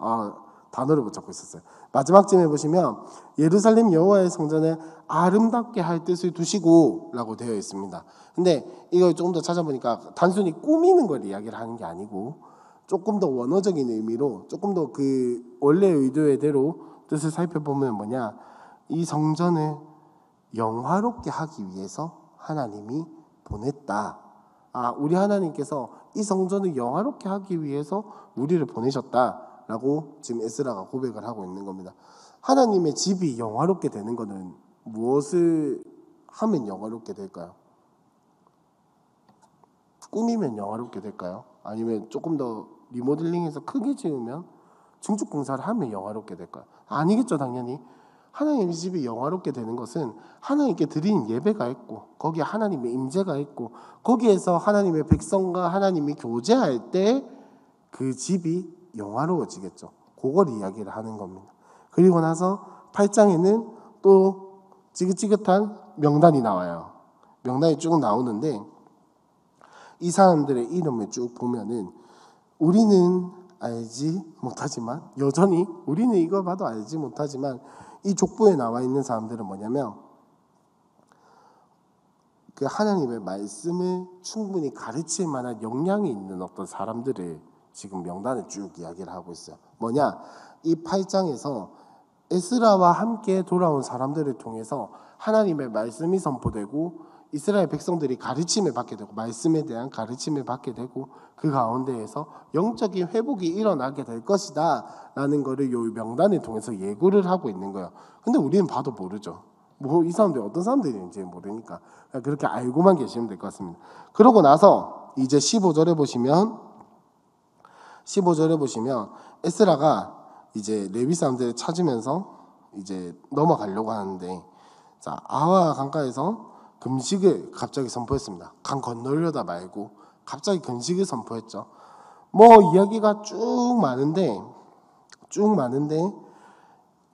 A: 단어를 붙잡고 있었어요. 마지막 쯤에 보시면 예루살렘 여호와의 성전을 아름답게 할 뜻을 두시고 라고 되어 있습니다. 근데 이걸 조금 더 찾아보니까 단순히 꾸미는 걸 이야기를 하는 게 아니고 조금 더 원어적인 의미로 조금 더 그 원래 의도대로 뜻을 살펴보면 뭐냐, 이 성전을 영화롭게 하기 위해서 하나님이 보냈다. 우리 하나님께서 이 성전을 영화롭게 하기 위해서 우리를 보내셨다라고 지금 에스라가 고백을 하고 있는 겁니다. 하나님의 집이 영화롭게 되는 것은 무엇을 하면 영화롭게 될까요? 꾸미면 영화롭게 될까요? 아니면 조금 더 리모델링해서 크게 지으면, 증축 공사를 하면 영화롭게 될까요? 아니겠죠, 당연히. 하나님의 집이 영화롭게 되는 것은 하나님께 드리는 예배가 있고 거기에 하나님의 임재가 있고 거기에서 하나님의 백성과 하나님이 교제할 때 그 집이 영화로워지겠죠. 그걸 이야기를 하는 겁니다. 그리고 나서 8장에는 또 지긋지긋한 명단이 나와요. 명단이 쭉 나오는데 이 사람들의 이름을 쭉 보면은 우리는 알지 못하지만, 여전히 우리는 이걸 봐도 알지 못하지만, 이 족보에 나와 있는 사람들은 뭐냐면 그 하나님의 말씀을 충분히 가르칠 만한 역량이 있는 어떤 사람들을 지금 명단에 쭉 이야기를 하고 있어요. 뭐냐, 이 8장에서 에스라와 함께 돌아온 사람들을 통해서 하나님의 말씀이 선포되고 이스라엘 백성들이 가르침을 받게 되고 말씀에 대한 가르침을 받게 되고 그 가운데에서 영적인 회복이 일어나게 될 것이다 라는 거를 이 명단을 통해서 예고를 하고 있는 거예요. 근데 우리는 봐도 모르죠. 뭐 이 사람들이 어떤 사람들인지 모르니까 그렇게 알고만 계시면 될 것 같습니다. 그러고 나서 이제 15절에 보시면 에스라가 이제 레위 사람들을 찾으면서 이제 넘어가려고 하는데, 자, 아와 강가에서 금식을 갑자기 선포했습니다. 강 건너려다 말고 갑자기 금식을 선포했죠. 뭐 이야기가 쭉 많은데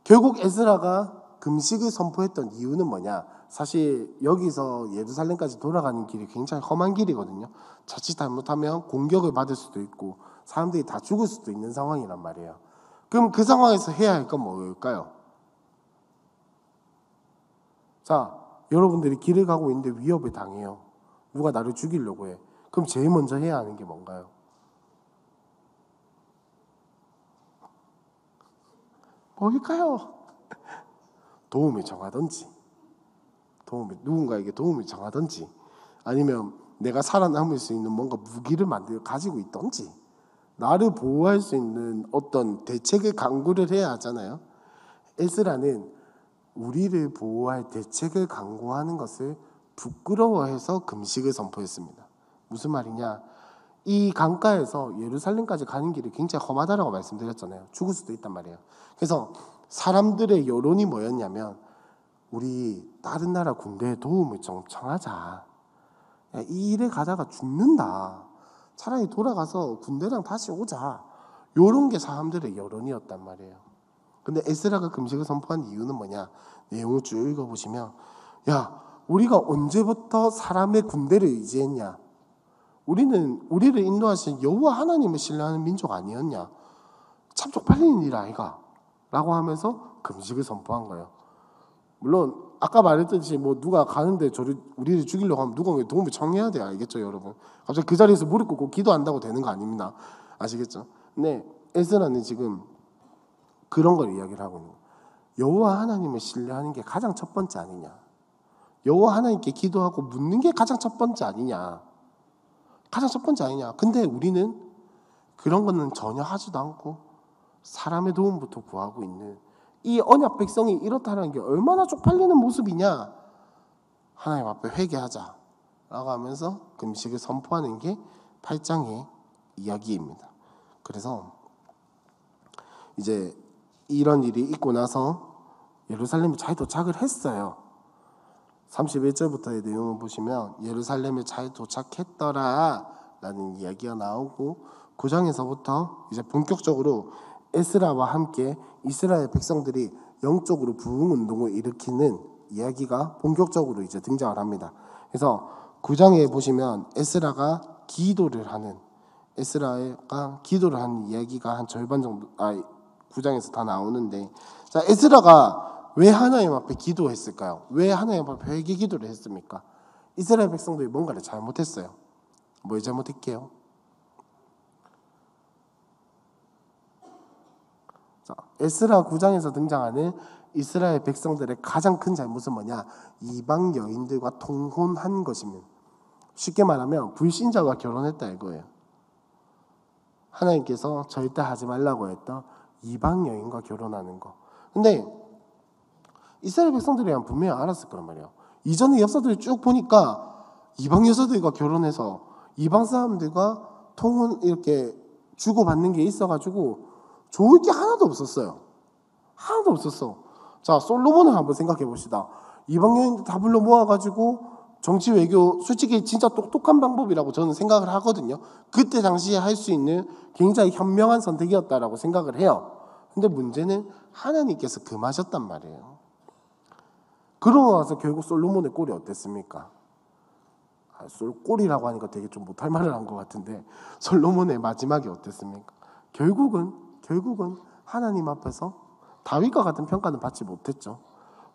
A: 결국 에스라가 금식을 선포했던 이유는 뭐냐? 사실 여기서 예루살렘까지 돌아가는 길이 굉장히 험한 길이거든요. 자칫 잘못하면 공격을 받을 수도 있고 사람들이 다 죽을 수도 있는 상황이란 말이에요. 그럼 그 상황에서 해야 할 건 뭘까요? 자, 여러분들이 길을 가고 있는데 위협을 당해요. 누가 나를 죽이려고 해. 그럼 제일 먼저 해야 하는 게 뭔가요? 뭘까요? 도움을 청하든지, 누군가에게 도움을 청하든지, 아니면 내가 살아남을 수 있는 뭔가 무기를 만들어 가지고 있든지, 나를 보호할 수 있는 어떤 대책을 강구를 해야 하잖아요. 에스라는 우리를 보호할 대책을 강구하는 것을 부끄러워해서 금식을 선포했습니다. 무슨 말이냐? 이 강가에서 예루살렘까지 가는 길이 굉장히 험하다라고 말씀드렸잖아요. 죽을 수도 있단 말이에요. 그래서 사람들의 여론이 뭐였냐면, 우리 다른 나라 군대에 도움을 좀 청하자. 이 일에 가다가 죽는다. 차라리 돌아가서 군대랑 다시 오자. 이런 게 사람들의 여론이었단 말이에요. 근데 에스라가 금식을 선포한 이유는 뭐냐? 내용을 쭉 읽어보시면, 야, 우리가 언제부터 사람의 군대를 의지했냐? 우리를 인도하신 여호와 하나님을 신뢰하는 민족 아니었냐? 참 쪽팔리는 일 아이가? 라고 하면서 금식을 선포한 거예요. 물론 아까 말했듯이 뭐 누가 가는데 우리를 죽이려고 하면 누가 도움을 청해야 돼요. 알겠죠, 여러분? 갑자기 그 자리에서 무릎 꿇고 기도한다고 되는 거 아닙니다. 아시겠죠? 근데 에스라는 지금 그런 걸 이야기를 하고 있는 거예요. 여호와 하나님을 신뢰하는 게 가장 첫 번째 아니냐? 여호와 하나님께 기도하고 묻는 게 가장 첫 번째 아니냐? 가장 첫 번째 아니냐? 근데 우리는 그런 거는 전혀 하지도 않고 사람의 도움부터 구하고 있는 이 언약 백성이 이렇다는 게 얼마나 쪽팔리는 모습이냐? 하나님 앞에 회개하자 라고 하면서 금식을 선포하는 게 8장의 이야기입니다. 그래서 이제 이런 일이 있고 나서 예루살렘에 잘 도착을 했어요. 31절부터의 내용을 보시면 예루살렘에 잘 도착했더라 라는 이야기가 나오고 9장에서부터 이제 본격적으로 에스라와 함께 이스라엘 백성들이 영적으로 부흥운동을 일으키는 이야기가 본격적으로 이제 등장을 합니다. 그래서 9장에 보시면 에스라가 기도를 하는 이야기가 한 절반 정도, 9장에서 다 나오는데, 자, 에스라가 왜 하나님 앞에 기도했을까요? 왜 하나님 앞에 회개 기도를 했습니까? 이스라엘 백성들이 뭔가를 잘못했어요. 뭘 잘못했게요? 자, 에스라 9장에서 등장하는 이스라엘 백성들의 가장 큰 잘못은 뭐냐? 이방 여인들과 통혼한 것입니다. 쉽게 말하면 불신자와 결혼했다 이거예요. 하나님께서 절대 하지 말라고 했던 이방 여인과 결혼하는 거. 근데 이스라엘 백성들이란 분명히 알았을 거란 말이에요. 이전의 역사들을 쭉 보니까 이방 여자들과 결혼해서 이방 사람들과 통혼 이렇게 주고받는 게 있어가지고 좋을 게 하나도 없었어요. 하나도 없었어. 자, 솔로몬을 한번 생각해 봅시다. 이방 여인들 다 불러 모아가지고 정치 외교, 솔직히 진짜 똑똑한 방법이라고 저는 생각을 하거든요. 그때 당시에 할 수 있는 굉장히 현명한 선택이었다라고 생각을 해요. 근데 문제는 하나님께서 금하셨단 말이에요. 그러고 나서 결국 솔로몬의 꼴이 어땠습니까? 꼴이라고 하니까 되게 좀 못할 말을 한 것 같은데, 솔로몬의 마지막이 어땠습니까? 결국은 하나님 앞에서 다윗과 같은 평가는 받지 못했죠.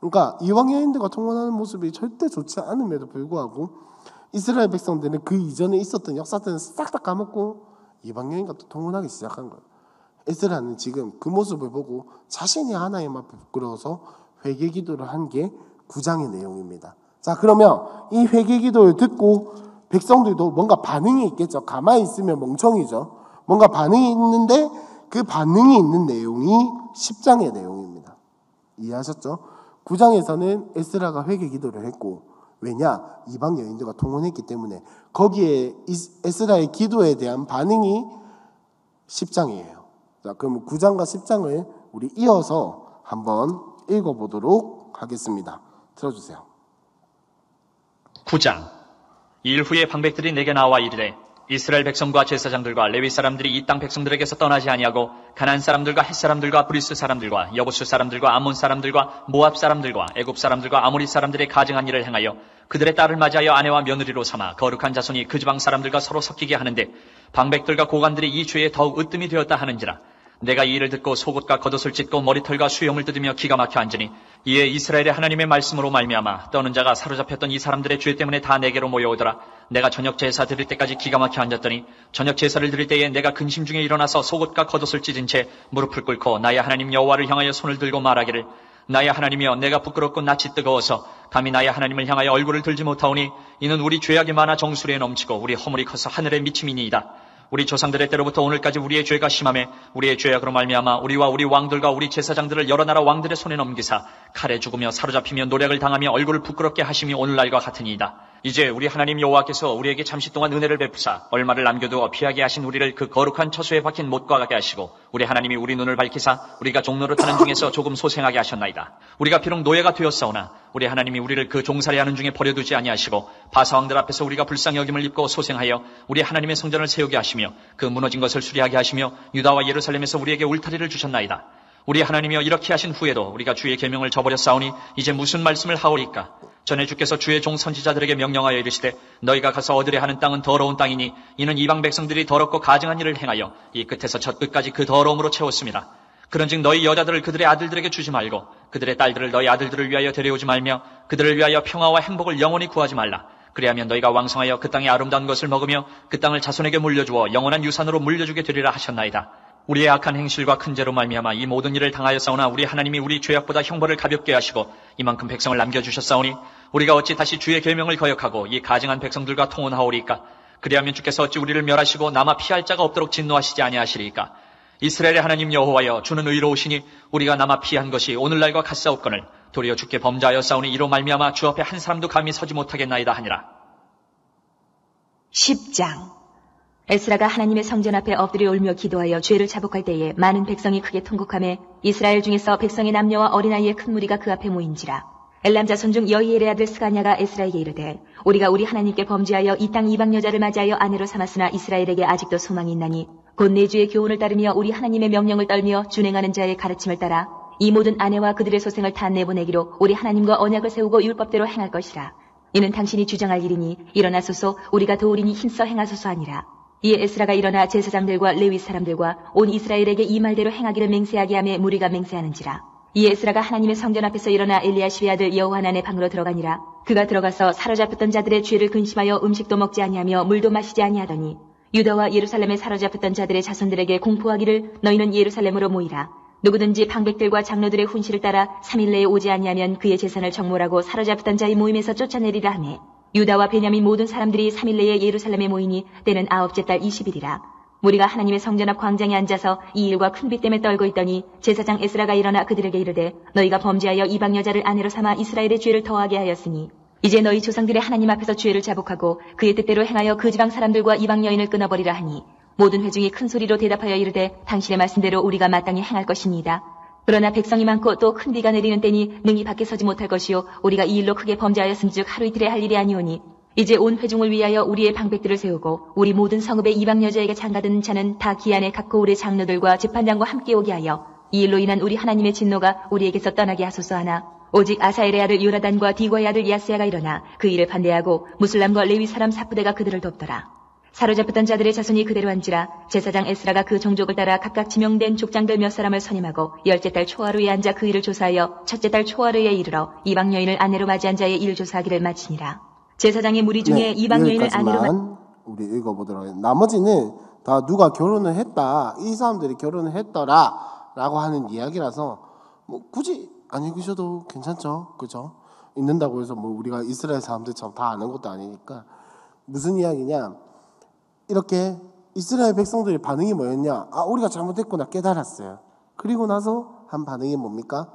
A: 그러니까 이방 여인들과 통혼하는 모습이 절대 좋지 않음에도 불구하고 이스라엘 백성들은 그 이전에 있었던 역사들은 싹 다 까먹고 이방 여인과 또 통혼하기 시작한 거예요. 에스라는 지금 그 모습을 보고 자신이 하나님 앞에 부끄러워서 회개 기도를 한 게 9장의 내용입니다. 자, 그러면 이 회개 기도를 듣고 백성들도 뭔가 반응이 있겠죠. 가만히 있으면 멍청이죠. 뭔가 반응이 있는데 그 반응이 있는 내용이 10장의 내용입니다. 이해하셨죠? 9장에서는 에스라가 회개 기도를 했고, 왜냐? 이방 여인들과 통혼했기 때문에 거기에 에스라의 기도에 대한 반응이 10장이에요. 자, 그럼 9장과 10장을 우리 이어서 한번 읽어보도록 하겠습니다. 들어주세요.
B: 9장. 이 일 후에 방백들이 내게 나와 이르되 이스라엘 백성과 제사장들과 레위 사람들이 이 땅 백성들에게서 떠나지 아니하고 가나안 사람들과 헷 사람들과 브리스 사람들과 여부수 사람들과 암몬 사람들과 모압 사람들과 애굽 사람들과 아모리 사람들의 가증한 일을 행하여 그들의 딸을 맞이하여 아내와 며느리로 삼아 거룩한 자손이 그 지방 사람들과 서로 섞이게 하는데 방백들과 고관들이 이 죄에 더욱 으뜸이 되었다 하는지라. 내가 이 일을 듣고 속옷과 겉옷을 찢고 머리털과 수염을 뜯으며 기가 막혀 앉으니 이에 이스라엘의 하나님의 말씀으로 말미암아 떠는 자가 사로잡혔던 이 사람들의 죄 때문에 다 내게로 모여오더라. 내가 저녁 제사 드릴 때까지 기가 막혀 앉았더니 저녁 제사를 드릴 때에 내가 근심 중에 일어나서 속옷과 겉옷을 찢은 채 무릎을 꿇고 나의 하나님 여호와를 향하여 손을 들고 말하기를 나의 하나님이여 내가 부끄럽고 낯이 뜨거워서 감히 나의 하나님을 향하여 얼굴을 들지 못하오니 이는 우리 죄악이 많아 정수리에 넘치고 우리 허물이 커서 하늘에 미침이니이다. 우리 조상들의 때로부터 오늘까지 우리의 죄가 심하매 우리의 죄악으로 말미암아 우리와 우리 왕들과 우리 제사장들을 여러 나라 왕들의 손에 넘기사 칼에 죽으며 사로잡히며 노략을 당하며 얼굴을 부끄럽게 하심이 오늘날과 같으니이다. 이제 우리 하나님 여호와께서 우리에게 잠시 동안 은혜를 베푸사 얼마를 남겨두어 피하게 하신 우리를 그 거룩한 처소에 박힌 못과 같게 하시고 우리 하나님이 우리 눈을 밝히사 우리가 종로를 타는 중에서 조금 소생하게 하셨나이다. 우리가 비록 노예가 되었사오나 우리 하나님이 우리를 그 종살이하는 중에 버려두지 아니하시고 바사왕들 앞에서 우리가 불쌍히 여김을 입고 소생하여 우리 하나님의 성전을 세우게 하시며 그 무너진 것을 수리하게 하시며 유다와 예루살렘에서 우리에게 울타리를 주셨나이다. 우리 하나님이여 이렇게 하신 후에도 우리가 주의 계명을 저버렸사오니 이제 무슨 말씀을 하오리까? 전에 주께서 주의 종 선지자들에게 명령하여 이르시되 너희가 가서 얻으려 하는 땅은 더러운 땅이니 이는 이방 백성들이 더럽고 가증한 일을 행하여 이 끝에서 저 끝까지 그 더러움으로 채웠습니다. 그런즉 너희 여자들을 그들의 아들들에게 주지 말고 그들의 딸들을 너희 아들들을 위하여 데려오지 말며 그들을 위하여 평화와 행복을 영원히 구하지 말라. 그리하면 너희가 왕성하여 그 땅의 아름다운 것을 먹으며 그 땅을 자손에게 물려주어 영원한 유산으로 물려주게 되리라 하셨나이다. 우리의 악한 행실과 큰 죄로 말미암아 이 모든 일을 당하였사오나 우리 하나님이 우리 죄악보다 형벌을 가볍게 하시고 이만큼 백성을 남겨주셨사오니 우리가 어찌 다시 주의 계명을 거역하고 이 가증한 백성들과 통혼하오리까? 그리하면 주께서 어찌 우리를 멸하시고 남아 피할 자가 없도록 진노하시지 아니하시리까? 이스라엘의 하나님 여호와여 주는 의로우시니 우리가 남아 피한 것이 오늘날과 같사옵거늘 도리어 주께 범죄하였사오니 이로 말미암아 주 앞에 한 사람도 감히 서지 못하겠나이다 하니라.
C: 10장. 에스라가 하나님의 성전 앞에 엎드려 울며 기도하여 죄를 자복할 때에 많은 백성이 크게 통곡하며 이스라엘 중에서 백성의 남녀와 어린아이의 큰 무리가 그 앞에 모인지라. 엘람 자손 중 여이엘의 아들 스가냐가 에스라에게 이르되 우리가 우리 하나님께 범죄하여 이 땅 이방 여자를 맞이하여 아내로 삼았으나 이스라엘에게 아직도 소망이 있나니 곧 내 주의 교훈을 따르며 우리 하나님의 명령을 떨며 준행하는 자의 가르침을 따라 이 모든 아내와 그들의 소생을 다 내보내기로 우리 하나님과 언약을 세우고 율법대로 행할 것이라. 이는 당신이 주장할 일이니 일어나소서 우리가 도우리니 힘써 행하소서 하니라. 이에 에스라가 일어나 제사장들과 레위 사람들과 온 이스라엘에게 이 말대로 행하기를 맹세하게 하며 무리가 맹세하는지라. 이에 에스라가 하나님의 성전 앞에서 일어나 엘리야십의 아들 여호하난의 방으로 들어가니라. 그가 들어가서 사로잡혔던 자들의 죄를 근심하여 음식도 먹지 아니하며 물도 마시지 아니하더니 유다와 예루살렘에 사로잡혔던 자들의 자손들에게 공포하기를 너희는 예루살렘으로 모이라. 누구든지 방백들과 장로들의 훈시를 따라 3일 내에 오지 아니하면 그의 재산을 정몰하고 사로잡혔던 자의 모임에서 쫓아내리라 하매 유다와 베냐민 모든 사람들이 3일 내에 예루살렘에 모이니 때는 9째 달 20일이라. 무리가 하나님의 성전 앞 광장에 앉아서 이 일과 큰 비 때문에 떨고 있더니 제사장 에스라가 일어나 그들에게 이르되 너희가 범죄하여 이방 여자를 아내로 삼아 이스라엘의 죄를 더하게 하였으니 이제 너희 조상들의 하나님 앞에서 죄를 자복하고 그의 뜻대로 행하여 그 지방 사람들과 이방 여인을 끊어버리라 하니 모든 회중이 큰 소리로 대답하여 이르되 당신의 말씀대로 우리가 마땅히 행할 것입니다. 그러나 백성이 많고 또 큰 비가 내리는 때니 능히 밖에 서지 못할 것이요 우리가 이 일로 크게 범죄하였음즉 하루 이틀에 할 일이 아니오니 이제 온 회중을 위하여 우리의 방백들을 세우고 우리 모든 성읍의 이방 여자에게 장가드는 자는 다 기한에 각고 우리 장로들과 재판장과 함께 오게 하여 이 일로 인한 우리 하나님의 진노가 우리에게서 떠나게 하소서 하나 오직 아사엘의 아들 요나단과 디과의 아들 야스야가 일어나 그 일을 반대하고 무슬람과 레위 사람 사프대가 그들을 돕더라. 사로잡혔던 자들의 자손이 그대로 한지라. 제사장 에스라가 그 종족을 따라 각각 지명된 족장들 몇 사람을 선임하고 10째 달 초하루에 앉아 그 일을 조사하여 첫째 달 초하루에 이르러 이방 여인을 아내로 맞이한 자의 일을 조사하기를 마치니라. 제사장의 무리 중에 이방 여인을 아내로
A: 여기까지만 우리 읽어보도록 해요. 나머지는 다 누가 결혼을 했다, 이 사람들이 결혼을 했더라 라고 하는 이야기라서 뭐 굳이 안 읽으셔도 괜찮죠, 그죠? 읽는다고 해서 뭐 우리가 이스라엘 사람들처럼 다 아는 것도 아니니까. 무슨 이야기냐, 이렇게 이스라엘 백성들의 반응이 뭐였냐, 우리가 잘못했구나 깨달았어요. 그리고 나서 한 반응이 뭡니까?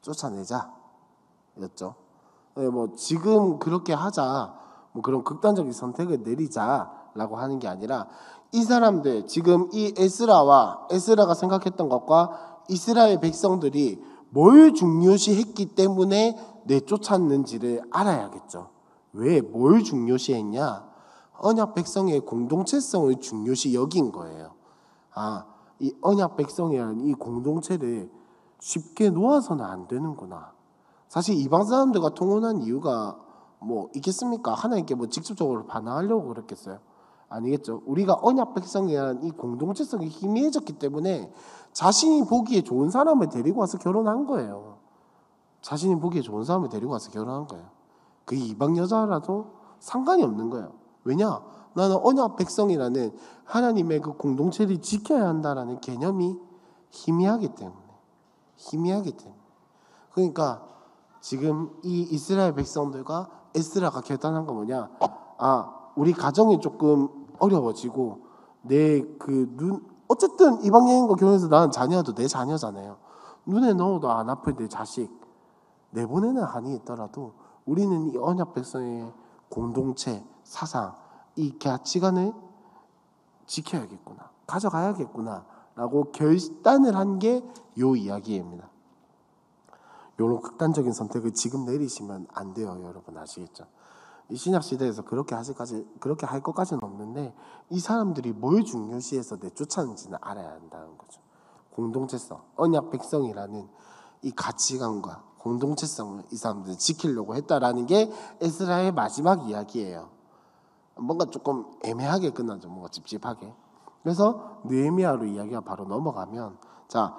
A: 쫓아내자 였죠. 뭐 지금 그렇게 하자, 뭐 그런 극단적인 선택을 내리자라고 하는 게 아니라 이 사람들, 지금 이 에스라가 생각했던 것과 이스라엘 백성들이 뭘 중요시했기 때문에 내쫓았는지를 알아야겠죠. 왜, 뭘 중요시했냐? 언약 백성의 공동체성을 중요시 여긴 거예요. 이 언약 백성이라는 이 공동체를 쉽게 놓아서는 안 되는구나. 사실 이방 사람들과 통혼한 이유가 뭐 있겠습니까? 하나님께 뭐 직접적으로 반항하려고 그랬겠어요? 아니겠죠. 우리가 언약 백성이라는 이 공동체성이 희미해졌기 때문에 자신이 보기에 좋은 사람을 데리고 와서 결혼한 거예요. 자신이 보기에 좋은 사람을 데리고 와서 결혼한 거예요. 그 이방 여자라도 상관이 없는 거예요. 왜냐? 나는 언약 백성이라는 하나님의 그 공동체를 지켜야 한다라는 개념이 희미하기 때문에. 그러니까 지금 이 이스라엘 백성들과 에스라가 결단한 건 뭐냐? 우리 가정이 조금 어려워지고 어쨌든 이방 여인과 결혼해서 나는 자녀도 내 자녀잖아요. 눈에 넣어도 안 아플 내 자식 내보내는 한이 있더라도 우리는 이 언약 백성의 공동체, 사상, 이 가치관을 지켜야겠구나, 가져가야겠구나 라고 결단을 한 게 요 이야기입니다. 요런 극단적인 선택을 지금 내리시면 안 돼요. 여러분 아시겠죠? 이 신약 시대에서 그렇게 할 것까지는 없는데 이 사람들이 뭘 중요시해서 내쫓았는지는 알아야 한다는 거죠. 공동체성, 언약 백성이라는 이 가치관과 공동체성을 이 사람들이 지키려고 했다라는 게 에스라의 마지막 이야기예요. 뭔가 조금 애매하게 끝나죠. 뭔가 찝찝하게. 그래서 느헤미야로 이야기가 바로 넘어가면, 자,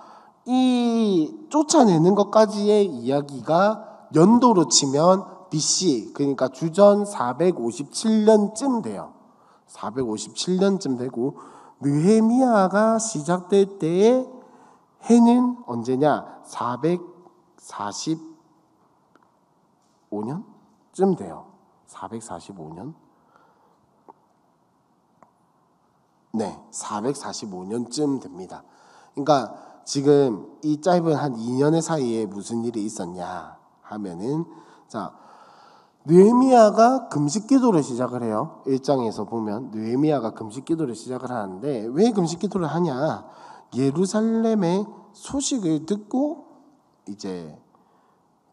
A: 이 쫓아내는 것까지의 이야기가 연도로 치면 BC, 그러니까 주전 457년쯤 돼요. 457년쯤 되고 느헤미야가 시작될 때의 해는 언제냐? 445년쯤 돼요. 445년? 네, 445년쯤 됩니다. 그러니까 지금 이 짧은 한 2년의 사이에 무슨 일이 있었냐 하면은, 자, 느헤미야가 금식기도를 시작을 해요. 1장에서 보면 느헤미야가 금식기도를 시작을 하는데, 왜 금식기도를 하냐? 예루살렘의 소식을 듣고 이제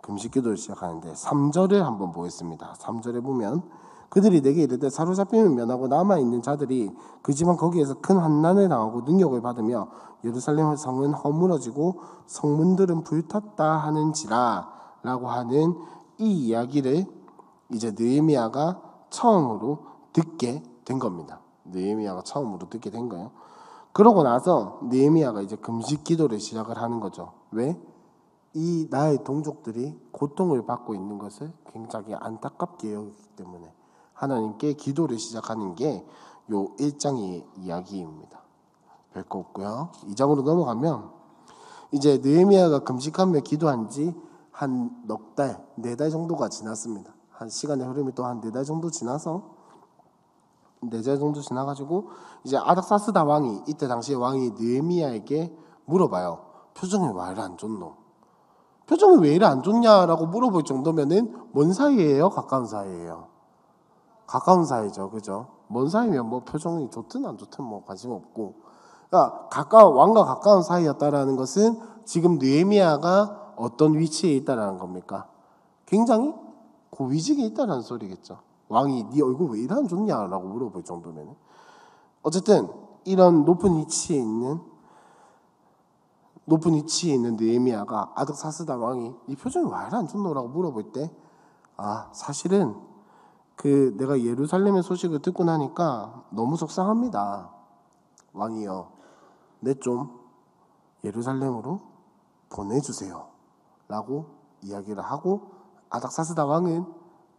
A: 금식기도를 시작하는데 3절을 한번 보겠습니다. 3절에 보면 그들이 내게 이르되 사로잡히면 면하고 남아있는 자들이 그지만 거기에서 큰 환난을 당하고 능욕을 받으며 예루살렘의 성은 허물어지고 성문들은 불탔다 하는지라 라고 하는 이 이야기를 이제 느헤미야가 처음으로 듣게 된 겁니다. 느헤미야가 처음으로 듣게 된 거예요. 그러고 나서 느헤미야가 이제 금식 기도를 시작을 하는 거죠. 왜? 이 나의 동족들이 고통을 받고 있는 것을 굉장히 안타깝게 여기기 때문에 하나님께 기도를 시작하는 게 요 1장의 이야기입니다. 별거 없고요. 2장으로 넘어가면 이제 느헤미야가 금식하며 기도한 지 한 넉 달, 4달 정도가 지났습니다. 한 시간의 흐름이 또 한 4달 정도 지나서 4달 정도 지나가지고 이제 아닥사스다 왕이 이때 당시에 왕이 느헤미야에게 물어봐요. 표정이 왜 이래 안 좋노? 표정이 왜 이래 안 좋냐라고 물어볼 정도면은 먼 사이예요, 가까운 사이예요? 가까운 사이죠, 그죠? 먼 사이면 뭐 표정이 좋든 안 좋든 뭐 관심 없고, 그러니까 왕과 가까운 사이였다라는 것은 지금 느헤미야가 어떤 위치에 있다라는 겁니까? 굉장히 고위직에 있다라는 소리겠죠. 왕이 네 얼굴 왜 이래 안 좋냐라고 물어볼 정도면 어쨌든 이런 높은 위치에 있는 느헤미야가 아닥사스다 왕이 네 표정이 왜 이래 안 좋노라고 물어볼 때 사실은 내가 예루살렘의 소식을 듣고 나니까 너무 속상합니다. 왕이요, 내 좀 예루살렘으로 보내주세요 라고 이야기를 하고 아닥사스다 왕은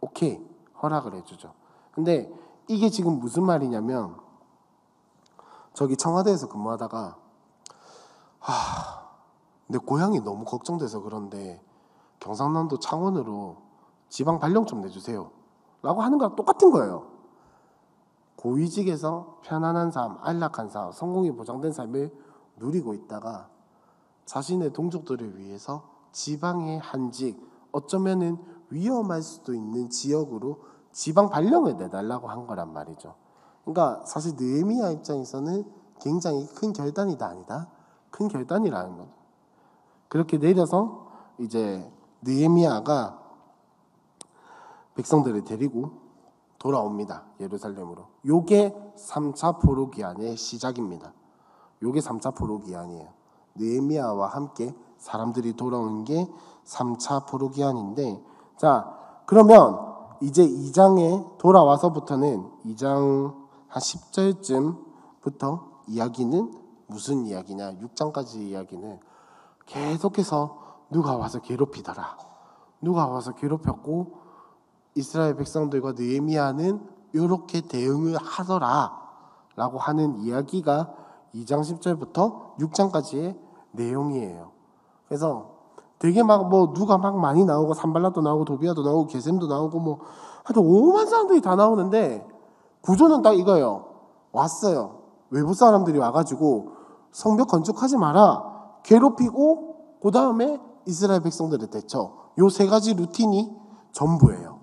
A: 오케이 허락을 해주죠. 근데 이게 지금 무슨 말이냐면 저기 청와대에서 근무하다가 내 고향이 너무 걱정돼서 그런데 경상남도 창원으로 지방 발령 좀 내주세요 라고 하는 거랑 똑같은 거예요. 고위직에서 편안한 삶, 안락한 삶, 성공이 보장된 삶을 누리고 있다가 자신의 동족들을 위해서 지방의 한직, 어쩌면은 위험할 수도 있는 지역으로 지방 발령을 내달라고 한 거란 말이죠. 그러니까 사실 느헤미야 입장에서는 굉장히 큰 결단이다 아니다? 큰 결단이라는 거죠. 그렇게 내려서 이제 느헤미야가 백성들을 데리고 돌아옵니다. 예루살렘으로. 요게 3차 포로기한의 시작입니다. 요게 3차 포로기한이에요. 느헤미야와 함께 사람들이 돌아오는 게 3차 포로기한인데, 자 그러면 이제 2장에 돌아와서부터는 2장 한 10절쯤부터 이야기는 무슨 이야기냐, 6장까지 이야기는 계속해서 누가 와서 괴롭히더라, 누가 와서 괴롭혔고 이스라엘 백성들과 느헤미야는 이렇게 대응을 하더라 라고 하는 이야기가 2장 10절부터 6장까지의 내용이에요. 그래서 되게 막 뭐 누가 막 많이 나오고 산발랏도 나오고 도비야도 나오고 게셈도 나오고 뭐 하여튼 오만 사람들이 다 나오는데 구조는 딱 이거예요. 왔어요. 외부 사람들이 와가지고 성벽 건축하지 마라, 괴롭히고 그 다음에 이스라엘 백성들을 대처. 요 3가지 루틴이 전부예요.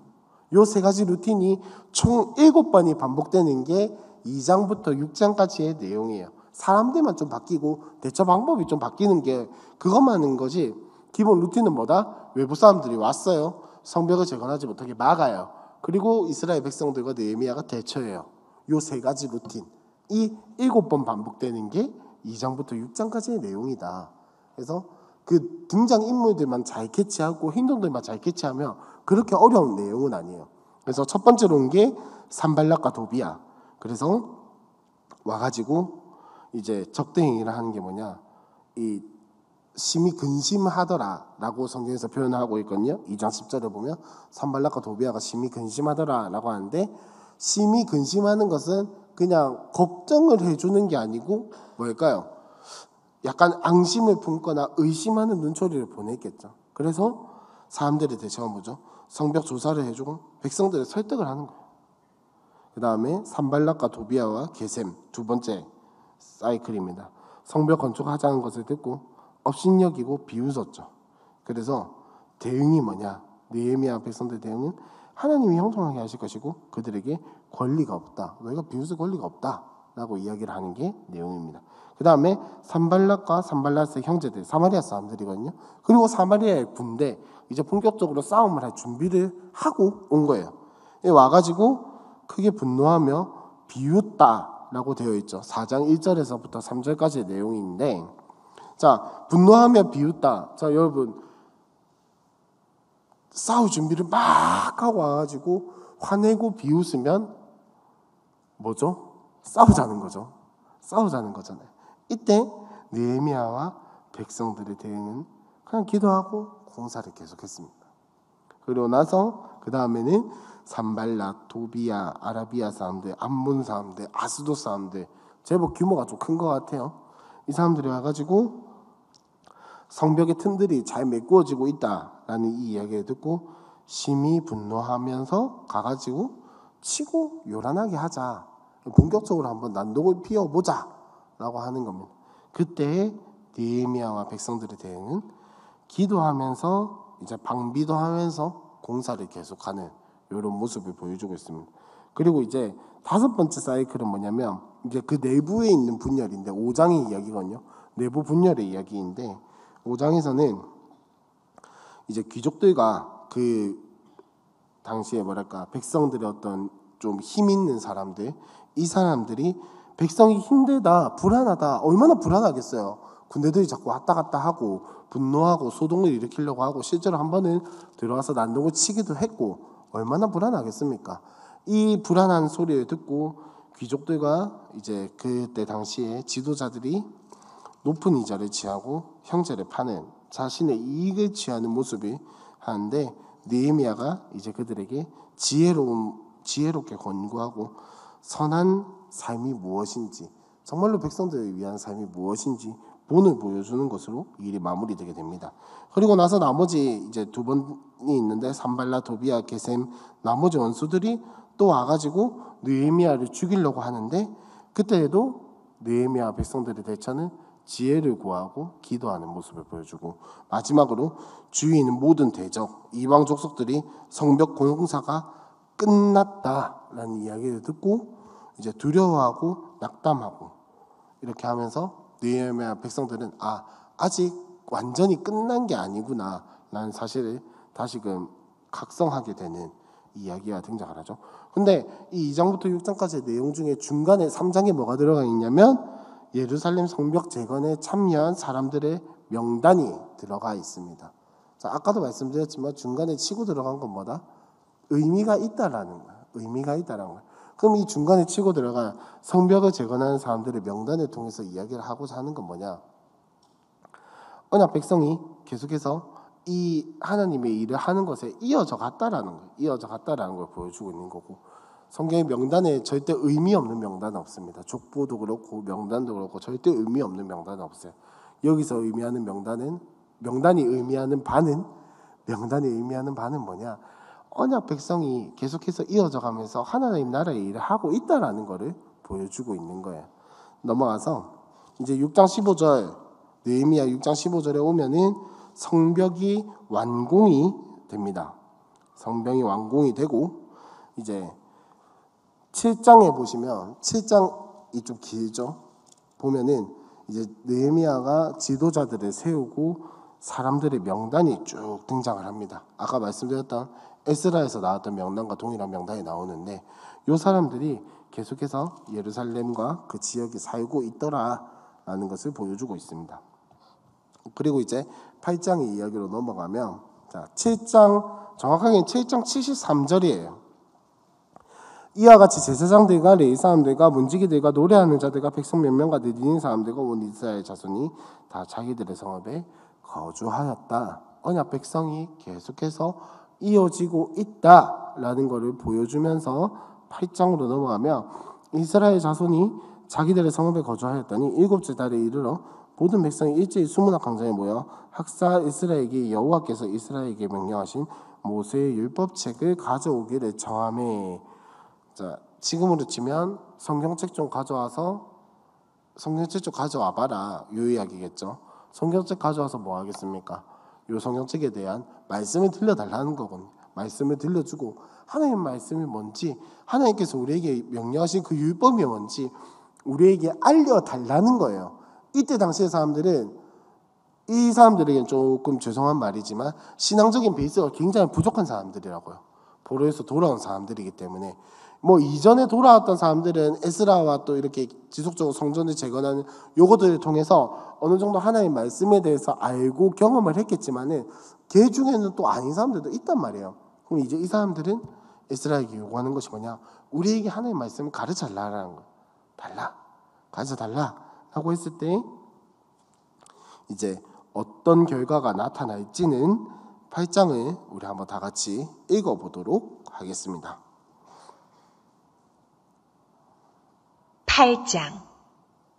A: 요 3가지 루틴이 총 7번이 반복되는 게 2장부터 6장까지의 내용이에요. 사람들만 좀 바뀌고 대처 방법이 좀 바뀌는 게 그것만인 거지, 기본 루틴은 뭐다? 외부 사람들이 왔어요. 성벽을 재건하지 못하게 막아요. 그리고 이스라엘 백성들과 느헤미야가 대처해요. 요 3가지 루틴, 이 7번 반복되는 게 2장부터 6장까지의 내용이다. 그래서 그 등장 인물들만 잘 캐치하고 행동들만 잘 캐치하면 그렇게 어려운 내용은 아니에요. 그래서 첫 번째로 온 게 산발랏과 도비야. 그래서 와가지고 이제 적대행위를 하는 게 뭐냐, 이 심히 근심하더라라고 성경에서 표현을 하고 있거든요. 2장 10절에 보면 산발랏과 도비야가 심히 근심하더라라고 하는데, 심히 근심하는 것은 그냥 걱정을 해주는 게 아니고 뭘까요? 약간 앙심을 품거나 의심하는 눈초리를 보냈겠죠. 그래서 사람들의 대처가 뭐죠? 성벽 조사를 해주고 백성들을 설득을 하는 거예요. 그 다음에 산발랏과 도비야와 게셈, 2번째 사이클입니다. 성벽 건축하자는 것을 듣고 업신여기고 비웃었죠. 그래서 대응이 뭐냐? 느헤미야 백성들 대응은 하나님이 형통하게 하실 것이고 그들에게 권리가 없다, 너희가 비웃을 권리가 없다 라고 이야기를 하는 게 내용입니다. 그 다음에 산발랏과 산발랏의 형제들, 사마리아 사람들이거든요. 그리고 사마리아의 군대, 이제 본격적으로 싸움을 할 준비를 하고 온 거예요. 와가지고 크게 분노하며 비웃다라고 되어 있죠. 4장 1절에서부터 3절까지의 내용인데, 자, 분노하며 비웃다. 자, 여러분, 싸울 준비를 막 하고 와가지고 화내고 비웃으면 뭐죠? 싸우자는 거죠. 싸우자는 거잖아요. 이때 느헤미야와 백성들의 대응은 그냥 기도하고 공사를 계속했습니다. 그리고 나서 그 다음에는 산발락, 도비야, 아라비아 사람들, 암몬 사람들, 아스도 사람들, 제법 규모가 좀 큰 것 같아요. 이 사람들이 와가지고 성벽의 틈들이 잘 메꾸어지고 있다라는 이 이야기를 듣고 심히 분노하면서 가가지고 치고 요란하게 하자, 본격적으로 한번 난동을 피워보자 라고 하는 겁니다. 그때 느헤미야와 백성들의 대응은 기도하면서 이제 방비도 하면서 공사를 계속하는 이런 모습을 보여주고 있습니다. 그리고 이제 다섯 번째 사이클은 뭐냐면 이제 그 내부에 있는 분열인데 5장의 이야기거든요. 내부 분열의 이야기인데 5장에서는 이제 귀족들과 그 당시에 뭐랄까 백성들의 어떤 좀 힘 있는 사람들, 이 사람들이 백성이 힘들다, 불안하다, 얼마나 불안하겠어요. 군대들이 자꾸 왔다 갔다 하고 분노하고 소동을 일으키려고 하고 실제로 한 번은 들어와서 난동을 치기도 했고 얼마나 불안하겠습니까? 이 불안한 소리를 듣고 귀족들과 이제 그때 당시에 지도자들이 높은 이자를 취하고 형제를 파는 자신의 이익을 취하는 모습을 하는데 느헤미야가 이제 그들에게 지혜롭게 권고하고 선한 삶이 무엇인지, 정말로 백성들을 위한 삶이 무엇인지 본을 보여주는 것으로 일이 마무리되게 됩니다. 그리고 나서 나머지 이제 두 번이 있는데 산발라, 도비야, 게셈 나머지 원수들이 또 와가지고 느헤미야를 죽이려고 하는데 그때에도 느헤미야 백성들의 대처는 지혜를 구하고 기도하는 모습을 보여주고 마지막으로 주위에 있는 모든 대적 이방 족속들이 성벽 공사가 끝났다라는 이야기를 듣고 이제 두려워하고 낙담하고 이렇게 하면서 느헤미야 백성들은 아직 완전히 끝난 게 아니구나 라는 사실을 다시금 각성하게 되는 이야기가 등장을 하죠. 근데 이 2장부터 6장까지의 내용 중에 중간에 3장에 뭐가 들어가 있냐면 예루살렘 성벽 재건에 참여한 사람들의 명단이 들어가 있습니다. 자, 아까도 말씀드렸지만 중간에 치고 들어간 건 뭐다? 의미가 있다라는 거야. 의미가 있다라는 거야. 그럼 이 중간에 치고 들어간 성벽을 재건하는 사람들의 명단을 통해서 이야기를 하고자 하는 건 뭐냐? 언약 백성이 계속해서 이 하나님의 일을 하는 것에 이어져 갔다라는 거예요. 이어져 갔다라는 걸 보여주고 있는 거고 성경의 명단에 절대 의미 없는 명단은 없습니다. 족보도 그렇고 명단도 그렇고 절대 의미 없는 명단은 없어요. 여기서 의미하는 명단이 의미하는 바는 뭐냐? 언약 백성이 계속해서 이어져 가면서 하나님 나라의 일을 하고 있다라는 것을 보여주고 있는 거예요. 넘어가서 이제 6장 15절 느헤미야 6장 15절에 오면은 성벽이 완공이 됩니다. 성벽이 완공이 되고 이제 7장에 보시면 7장이 좀 길죠. 보면은 이제 느헤미야가 지도자들을 세우고 사람들의 명단이 쭉 등장을 합니다. 아까 말씀드렸던 에스라에서 나왔던 명단과 동일한 명단이 나오는데 이 사람들이 계속해서 예루살렘과 그 지역에 살고 있더라라는 것을 보여주고 있습니다. 그리고 이제 8장의 이야기로 넘어가면 자 7장 정확하게는 7장 73절이에요. 이와 같이 제사장들과 레위 사람들과 문지기들과 노래하는 자들과 백성 몇 명과 느디닌 사람들과 온 이스라엘 자손이 다 자기들의 성읍에 거주하였다. 언약 백성이 계속해서 이어지고 있다라는 것을 보여주면서 8장으로 넘어가면 이스라엘 자손이 자기들의 성읍에 거주하였더니 일곱째 달에 이르러 모든 백성이 일제히 수문학 광장에 모여 학사 이스라엘에게 여호와께서 이스라엘에게 명령하신 모세의 율법책을 가져오기를 청하매. 자, 지금으로 치면 성경책 좀 가져와서 성경책 좀 가져와 봐라 요 이야기겠죠. 성경책 가져와서 뭐 하겠습니까? 요 성경책에 대한 말씀을 들려달라는 거거든요. 말씀을 들려주고 하나님 말씀이 뭔지 하나님께서 우리에게 명령하신 그 율법이 뭔지 우리에게 알려달라는 거예요. 이때 당시의 사람들은 이 사람들에게는 조금 죄송한 말이지만 신앙적인 베이스가 굉장히 부족한 사람들이라고요. 보로에서 돌아온 사람들이기 때문에 뭐 이전에 돌아왔던 사람들은 에스라와 또 이렇게 지속적으로 성전을 재건하는 요거들을 통해서 어느 정도 하나님의 말씀에 대해서 알고 경험을 했겠지만은 걔 중에는 또 아닌 사람들도 있단 말이에요. 그럼 이제 이 사람들은 에스라에게 요구하는 것이 뭐냐? 우리에게 하나님의 말씀을 가르쳐달라는 거예요. 가져달라라고 했을 때 이제 어떤 결과가 나타날지는 8장을 우리 한번 다 같이 읽어보도록 하겠습니다.
C: 8장.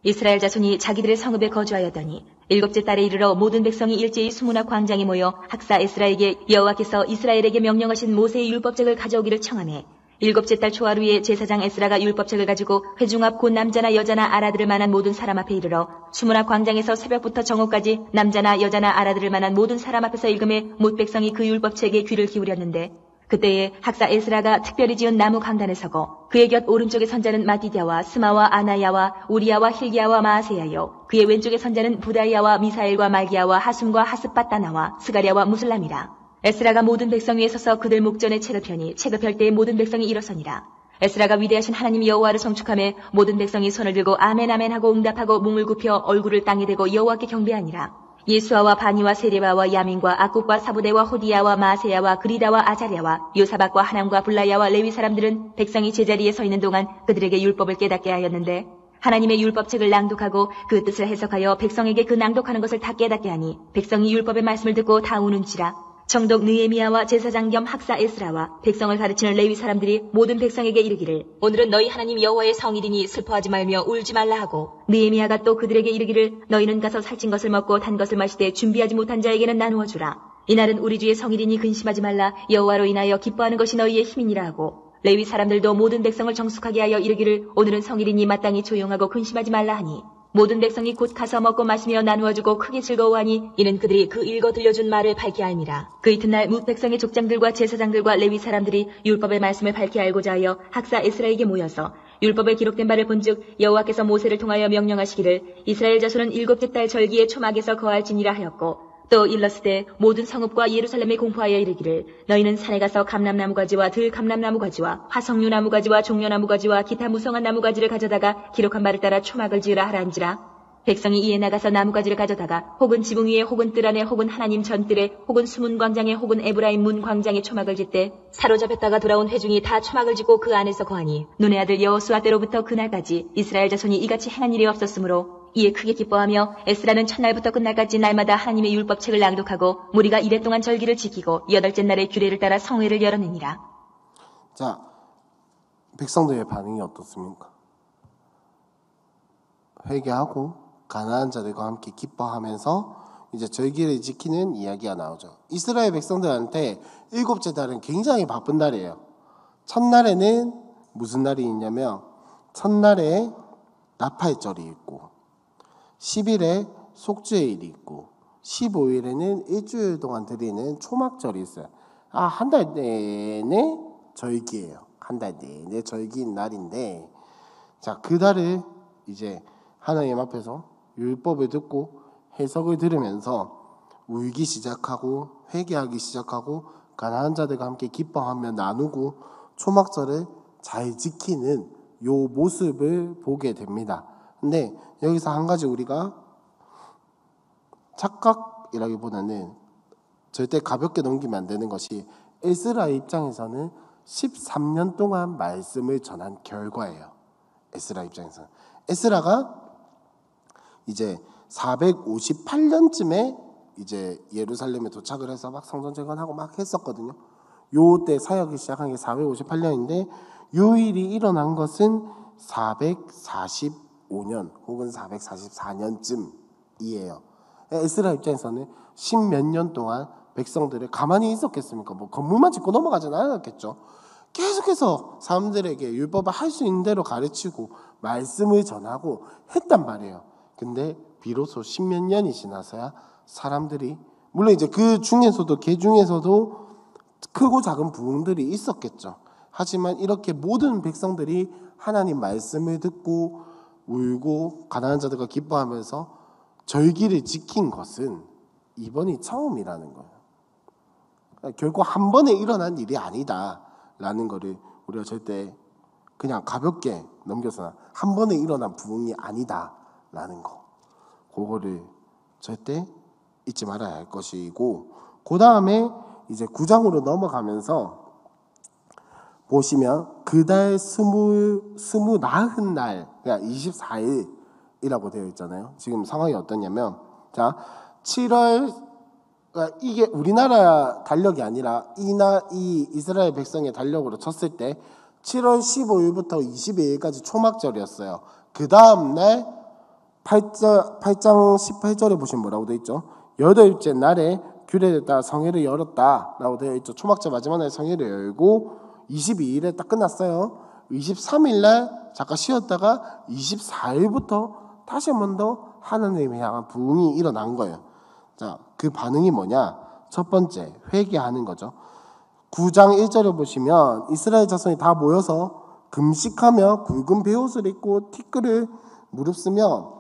C: 이스라엘 자손이 자기들의 성읍에 거주하였더니 일곱째 달에 이르러 모든 백성이 일제히 수문화 광장에 모여 학사 에스라에게 여호와께서 이스라엘에게 명령하신 모세의 율법책을 가져오기를 청하매 일곱째 달 초하루에 제사장 에스라가 율법책을 가지고 회중 앞 곧 남자나 여자나 알아들을 만한 모든 사람 앞에 이르러 수문화 광장에서 새벽부터 정오까지 남자나 여자나 알아들을 만한 모든 사람 앞에서 읽음에 못 백성이 그 율법책에 귀를 기울였는데 그때에 학사 에스라가 특별히 지은 나무 강단에 서고 그의 곁 오른쪽에 선자는 마디디아와 스마와 아나야와 우리야와 힐기야와 마아세야요 그의 왼쪽에 선자는 부다이야와 미사엘과 말기야와 하숨과 하스바따나와 스가랴와 무슬람이라. 에스라가 모든 백성 위에 서서 그들 목전에 책을 펴니 책을 펼 때에 모든 백성이 일어서니라. 에스라가 위대하신 하나님 여호와를 송축하며 모든 백성이 손을 들고 아멘 아멘 하고 응답하고 몸을 굽혀 얼굴을 땅에 대고 여호와께 경배하니라. 예수아와 바니와 세레바와 야민과 아굽과 사부대와 호디야와 마세야와 그리다와 아자랴와 요사박과 하남과 블라야와 레위 사람들은 백성이 제자리에 서 있는 동안 그들에게 율법을 깨닫게 하였는데 하나님의 율법책을 낭독하고 그 뜻을 해석하여 백성에게 그 낭독하는 것을 다 깨닫게 하니 백성이 율법의 말씀을 듣고 다 우는지라. 정독 느헤미야와 제사장 겸 학사 에스라와 백성을 가르치는 레위 사람들이 모든 백성에게 이르기를 오늘은 너희 하나님 여호와의 성일이니 슬퍼하지 말며 울지 말라 하고 느헤미야가 또 그들에게 이르기를 너희는 가서 살찐 것을 먹고 단 것을 마시되 준비하지 못한 자에게는 나누어 주라. 이날은 우리 주의 성일이니 근심하지 말라. 여호와로 인하여 기뻐하는 것이 너희의 힘이니라 하고 레위 사람들도 모든 백성을 정숙하게 하여 이르기를 오늘은 성일이니 마땅히 조용하고 근심하지 말라 하니 모든 백성이 곧 가서 먹고 마시며 나누어주고 크게 즐거워하니 이는 그들이 그 읽어 들려준 말을 밝히 알미라. 그 이튿날 뭇 백성의 족장들과 제사장들과 레위 사람들이 율법의 말씀을 밝히 알고자 하여 학사 에스라에게 모여서 율법에 기록된 바를 본즉 여호와께서 모세를 통하여 명령하시기를 이스라엘 자손은 일곱째 달 절기에 초막에서 거할지니라 하였고 또 일러스되 모든 성읍과 예루살렘에 공포하여 이르기를 너희는 산에 가서 감람나무 가지와 들감람나무 가지와 화석류나무 가지와 종려나무 가지와 기타 무성한 나무 가지를 가져다가 기록한 바를 따라 초막을 지으라 하라한지라. 백성이 이에 나가서 나무 가지를 가져다가 혹은 지붕 위에 혹은 뜰 안에 혹은 하나님 전뜰에 혹은 수문 광장에 혹은 에브라임 문 광장에 초막을 짓되 사로잡혔다가 돌아온 회중이 다 초막을 짓고 그 안에서 거하니 눈의 아들 여호수아 때로부터 그날까지 이스라엘 자손이 이같이 행한 일이 없었으므로 이에 크게 기뻐하며 에스라는 첫날부터 끝날까지 날마다 하나님의 율법책을 낭독하고 무리가 이래 동안 절기를 지키고 여덟째 날에 규례를 따라 성회를 열어내니라.
A: 자, 백성들의 반응이 어떻습니까? 회개하고 가난한 자들과 함께 기뻐하면서 이제 절기를 지키는 이야기가 나오죠. 이스라엘 백성들한테 일곱째 달은 굉장히 바쁜 달이에요. 첫날에는 무슨 날이 있냐면 첫날에 나팔절이 있고 10일에 속죄일이 있고 15일에는 일주일 동안 드리는 초막절이 있어요. 한 달 내내 절기예요. 한 달 내내 절기인 날인데 자, 그 달을 이제 하나님 앞에서 율법을 듣고 해석을 들으면서 울기 시작하고 회개하기 시작하고 가난한 자들과 함께 기뻐하며 나누고 초막절을 잘 지키는 요 모습을 보게 됩니다. 근데 여기서 한 가지 우리가 착각이라기보다는 절대 가볍게 넘기면 안 되는 것이 에스라의 입장에서는 13년 동안 말씀을 전한 결과예요. 에스라 입장에서는. 에스라가 이제 458년쯤에 이제 예루살렘에 도착을 해서 막 성전 재건하고 막 했었거든요. 요때 사역이 시작한 게 458년인데 요 일이 일어난 것은 445년 혹은 444년쯤이에요. 에스라 입장에서는 10몇 년 동안 백성들을 가만히 있었겠습니까? 뭐 건물만 짓고 넘어가진 않았겠죠. 계속해서 사람들에게 율법을 할 수 있는 대로 가르치고 말씀을 전하고 했단 말이에요. 근데 비로소 10몇 년이 지나서야 사람들이 물론 이제 그 중에서도 크고 작은 부흥들이 있었겠죠. 하지만 이렇게 모든 백성들이 하나님 말씀을 듣고 울고 가난한 자들과 기뻐하면서 절기를 지킨 것은 이번이 처음이라는 거예요. 결국 한 번에 일어난 일이 아니다라는 거를 우리가 절대 그냥 가볍게 넘겨서 한 번에 일어난 부흥이 아니다라는 거. 그거를 절대 잊지 말아야 할 것이고 그 다음에 이제 9장으로 넘어가면서 보시면 그달 스무 나흔 날, 그러니까 24일이라고 되어 있잖아요. 지금 상황이 어떠냐면, 자, 7월, 그러니까 이게 우리나라 달력이 아니라 이 이스라엘 백성의 달력으로 쳤을 때 7월 15일부터 22일까지 초막절이었어요. 그 다음 날 8장 18절에 보시면 뭐라고 되어 있죠? 8일째 날에 규례에 따라 성회를 열었다라고 되어 있죠. 초막절 마지막 날 성회를 열고 22일에 딱 끝났어요. 23일 날 잠깐 쉬었다가 24일부터 다시 한 번 더 하나님을 향한 부흥이 일어난 거예요. 자, 그 반응이 뭐냐? 첫 번째, 회개하는 거죠. 9장 1절에 보시면 이스라엘 자손이 다 모여서 금식하며 굵은 베옷을 입고 티끌을 무릅쓰며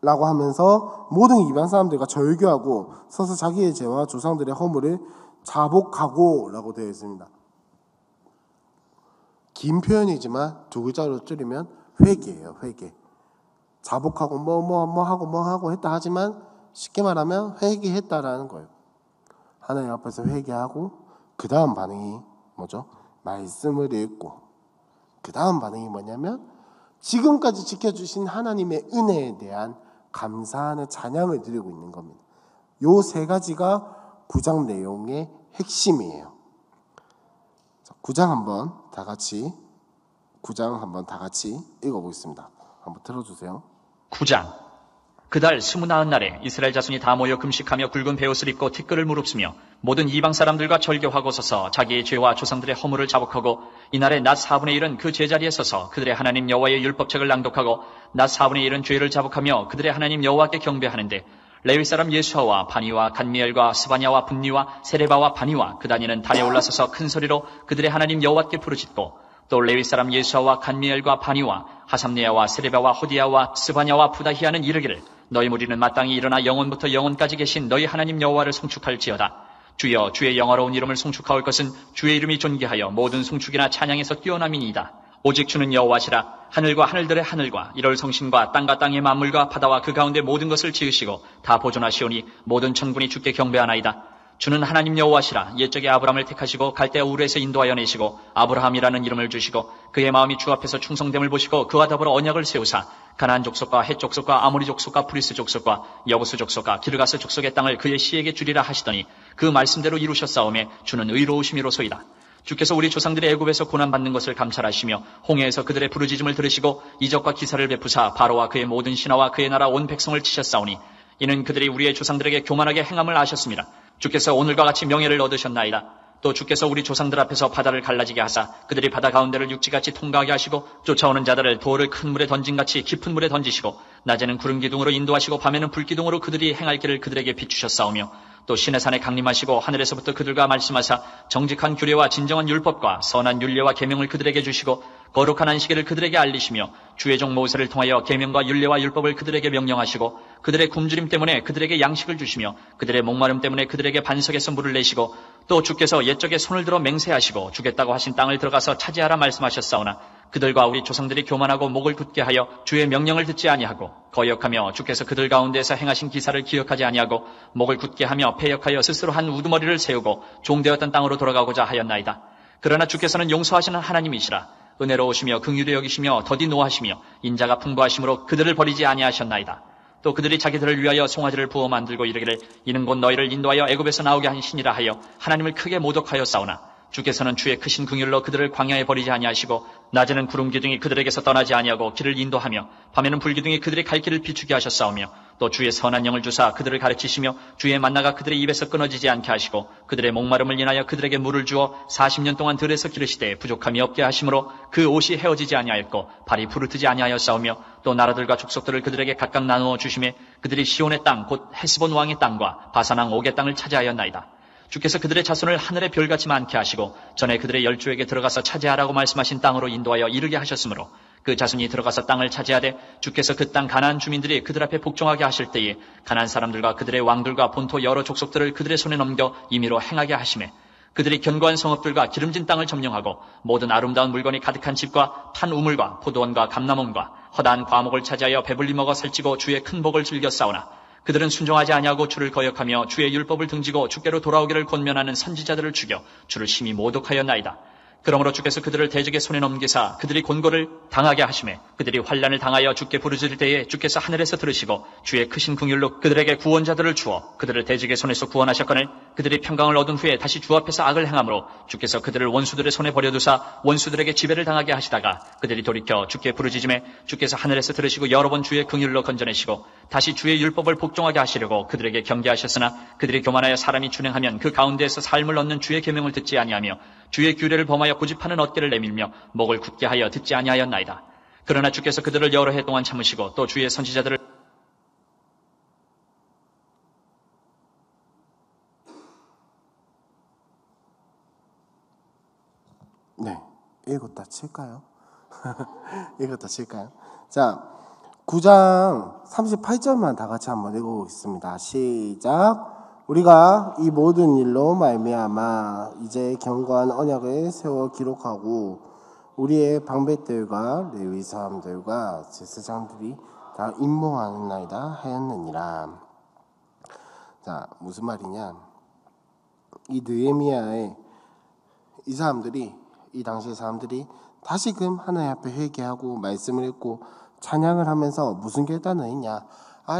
A: 라고 하면서 모든 이방 사람들과 절규하고 서서 자기의 죄와 조상들의 허물을 자복하고 라고 되어 있습니다. 긴 표현이지만 두 글자로 줄이면 회개예요. 회개. 자복하고 뭐 하고 했다 하지만 쉽게 말하면 회개했다라는 거예요. 하나님 앞에서 회개하고 그 다음 반응이 뭐죠? 말씀을 읽고 그 다음 반응이 뭐냐면 지금까지 지켜주신 하나님의 은혜에 대한 감사하는 찬양을 드리고 있는 겁니다. 요 세 가지가 9장 내용의 핵심이에요. 9장 한번 다 같이 읽어보겠습니다. 한번 들어주세요.
B: 9장. 그달 29날에 이스라엘 자손이 다 모여 금식하며 굵은 베옷을 입고 티끌을 무릅쓰며 모든 이방 사람들과 절교하고 서서 자기의 죄와 조상들의 허물을 자복하고 이날에 낮 4분의 1은 그 제자리에 서서 그들의 하나님 여호와의 율법책을 낭독하고 낮 4분의 1은 죄를 자복하며 그들의 하나님 여호와께 경배하는데 레위 사람 예수아와 바니와 간미엘과 스바냐와 분니와 세레바와 바니와 그다니는 달에 올라서서 큰 소리로 그들의 하나님 여호와께 부르짖고 또 레위 사람 예수아와 간미엘과 바니와 하삼네아와 세레바와 호디아와 스바냐와 푸다히아는 이르기를 너희 무리는 마땅히 일어나 영원부터 영원까지 계신 너희 하나님 여호와를 송축할지어다. 주여 주의 영화로운 이름을 송축하올 것은 주의 이름이 존귀하여 모든 송축이나 찬양에서 뛰어남이니이다. 오직 주는 여호와시라. 하늘과 하늘들의 하늘과 이럴 성신과 땅과 땅의 만물과 바다와 그 가운데 모든 것을 지으시고 다 보존하시오니 모든 천군이 주께 경배하나이다. 주는 하나님 여호와시라. 옛적에 아브라함을 택하시고 갈대아 우르에서 인도하여 내시고 아브라함이라는 이름을 주시고 그의 마음이 주 앞에서 충성됨을 보시고 그와 더불어 언약을 세우사 가나안 족속과 헷 족속과 아모리 족속과 브리스 족속과 여부스 족속과 기르가스 족속의 땅을 그의 씨에게 주리라 하시더니 그 말씀대로 이루셨사오매 주는 의로우심이로소이다. 주께서 우리 조상들의 애굽에서 고난받는 것을 감찰하시며 홍해에서 그들의 부르짖음을 들으시고 이적과 기사를 베푸사 바로와 그의 모든 신하와 그의 나라 온 백성을 치셨사오니 이는 그들이 우리의 조상들에게 교만하게 행함을 아셨습니다. 주께서 오늘과 같이 명예를 얻으셨나이다. 또 주께서 우리 조상들 앞에서 바다를 갈라지게 하사 그들이 바다 가운데를 육지같이 통과하게 하시고 쫓아오는 자들을 돌을 큰 물에 던진같이 깊은 물에 던지시고 낮에는 구름 기둥으로 인도하시고 밤에는 불 기둥으로 그들이 행할 길을 그들에게 비추셨사오며 또 시내 산에 강림하시고 하늘에서부터 그들과 말씀하사 정직한 규례와 진정한 율법과 선한 율례와 계명을 그들에게 주시고 거룩한 안식일을 그들에게 알리시며 주의 종 모세를 통하여 계명과 율례와 율법을 그들에게 명령하시고 그들의 굶주림 때문에 그들에게 양식을 주시며 그들의 목마름 때문에 그들에게 반석에서 물을 내시고 또 주께서 옛적에 손을 들어 맹세하시고 주겠다고 하신 땅을 들어가서 차지하라 말씀하셨사오나 그들과 우리 조상들이 교만하고 목을 굳게 하여 주의 명령을 듣지 아니하고 거역하며 주께서 그들 가운데서 행하신 기사를 기억하지 아니하고 목을 굳게 하며 패역하여 스스로 한 우두머리를 세우고 종되었던 땅으로 돌아가고자 하였나이다. 그러나 주께서는 용서하시는 하나님이시라. 은혜로우시며 긍휼히 여기시며 더디 노하시며 인자가 풍부하심으로 그들을 버리지 아니하셨나이다. 또 그들이 자기들을 위하여 송아지를 부어 만들고 이르기를 이는 곧 너희를 인도하여 애굽에서 나오게 한 신이라 하여 하나님을 크게 모독하였사오나 주께서는 주의 크신 긍휼로 그들을 광야에 버리지 아니하시고 낮에는 구름 기둥이 그들에게서 떠나지 아니하고 길을 인도하며 밤에는 불 기둥이 그들의 갈 길을 비추게 하셨사오며 또 주의 선한 영을 주사 그들을 가르치시며 주의 만나가 그들의 입에서 끊어지지 않게 하시고 그들의 목마름을 인하여 그들에게 물을 주어 40년 동안 들에서 기르시되 부족함이 없게 하심으로 그 옷이 헤어지지 아니하였고 발이 부르트지 아니하였사오며 또 나라들과 족속들을 그들에게 각각 나누어 주심에 그들이 시온의 땅 곧 헤스본 왕의 땅과 바산 왕 옥의 땅을 차지하였나이다. 주께서 그들의 자손을 하늘의 별같이 많게 하시고 전에 그들의 열조에게 들어가서 차지하라고 말씀하신 땅으로 인도하여 이르게 하셨으므로 그 자손이 들어가서 땅을 차지하되 주께서 그 땅 가나안 주민들이 그들 앞에 복종하게 하실 때에 가나안 사람들과 그들의 왕들과 본토 여러 족속들을 그들의 손에 넘겨 임의로 행하게 하시매 그들이 견고한 성읍들과 기름진 땅을 점령하고 모든 아름다운 물건이 가득한 집과 판 우물과 포도원과 감람원과 허다한 과목을 차지하여 배불리 먹어 살찌고 주의 큰 복을 즐겨 싸우나 그들은 순종하지 아니하고 주를 거역하며 주의 율법을 등지고 주께로 돌아오기를 권면하는 선지자들을 죽여 주를 심히 모독하였나이다. 그러므로 주께서 그들을 대적의 손에 넘기사 그들이 곤고를 당하게 하시매 그들이 환난을 당하여 주께 부르짖을 때에 주께서 하늘에서 들으시고 주의 크신 긍휼로 그들에게 구원자들을 주어 그들을 대적의 손에서 구원하셨거늘 그들이 평강을 얻은 후에 다시 주 앞에서 악을 행함으로 주께서 그들을 원수들의 손에 버려두사 원수들에게 지배를 당하게 하시다가 그들이 돌이켜 주께 부르짖음에 주께서 하늘에서 들으시고 여러 번 주의 긍휼로 건져내시고 다시 주의 율법을 복종하게 하시려고 그들에게 경계하셨으나 그들이 교만하여 사람이 준행하면 그 가운데에서 삶을 얻는 주의 계명을 듣지 아니하며 주의 규례를 범하여 고집하는 어깨를 내밀며 목을 굳게 하여 듣지 아니하였나이다. 그러나 주께서 그들을 여러 해 동안 참으시고 또 주의 선지자들을
A: 네, 읽었다 칠까요? 읽었다 칠까요? 자, 9장 38절만 다 같이 한번 읽어보겠습니다. 시작. 우리가 이 모든 일로 말미암아 이제 견고한 언약을 세워 기록하고 우리의 방백들과 레위 사람들과 제사장들이 다 임몽하나이다 하였느니라. 자, 무슨 말이냐? 이 느헤미야의 이 사람들이 이 당시의 사람들이 다시금 하나님 앞에 회개하고 말씀을 읽고 찬양을 하면서 무슨 결단을 했냐?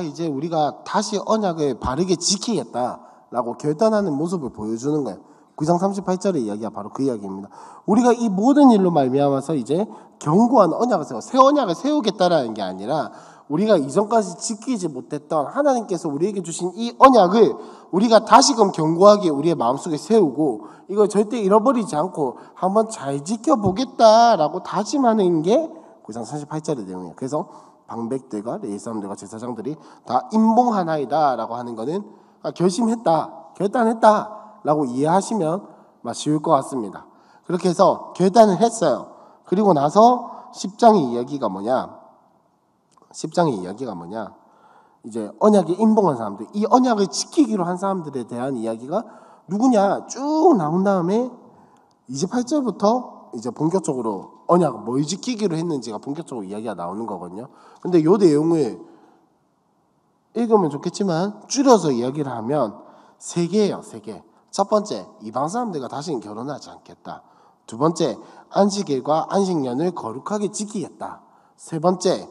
A: 이제 우리가 다시 언약을 바르게 지키겠다라고 결단하는 모습을 보여주는 거예요. 9장 38절의 이야기가 바로 그 이야기입니다. 우리가 이 모든 일로 말미암아서 이제 견고한 언약을 새 언약을 세우겠다라는 게 아니라 우리가 이전까지 지키지 못했던 하나님께서 우리에게 주신 이 언약을 우리가 다시금 견고하게 우리의 마음속에 세우고 이걸 절대 잃어버리지 않고 한번 잘 지켜보겠다라고 다짐하는 게 9장 38절의 내용이에요. 그래서 방백들과 레위 사람들과 제사장들이 다 임봉하나이다라고 하는 거는 결심했다, 결단했다라고 이해하시면 쉬울 것 같습니다. 그렇게 해서 결단을 했어요. 그리고 나서 10장의 이야기가 뭐냐? 10장의 이야기가 뭐냐? 이제 언약에 임봉한 사람들, 이 언약을 지키기로 한 사람들에 대한 이야기가 누구냐? 쭉 나온 다음에 28절부터 이제 본격적으로 언약 뭘 지키기로 했는지가 본격적으로 이야기가 나오는 거거든요. 근데 요 내용을 읽으면 좋겠지만 줄여서 이야기를 하면 3개예요. 3개. 첫 번째, 이방 사람들과 다시는 결혼하지 않겠다. 두 번째, 안식일과 안식년을 거룩하게 지키겠다. 세 번째,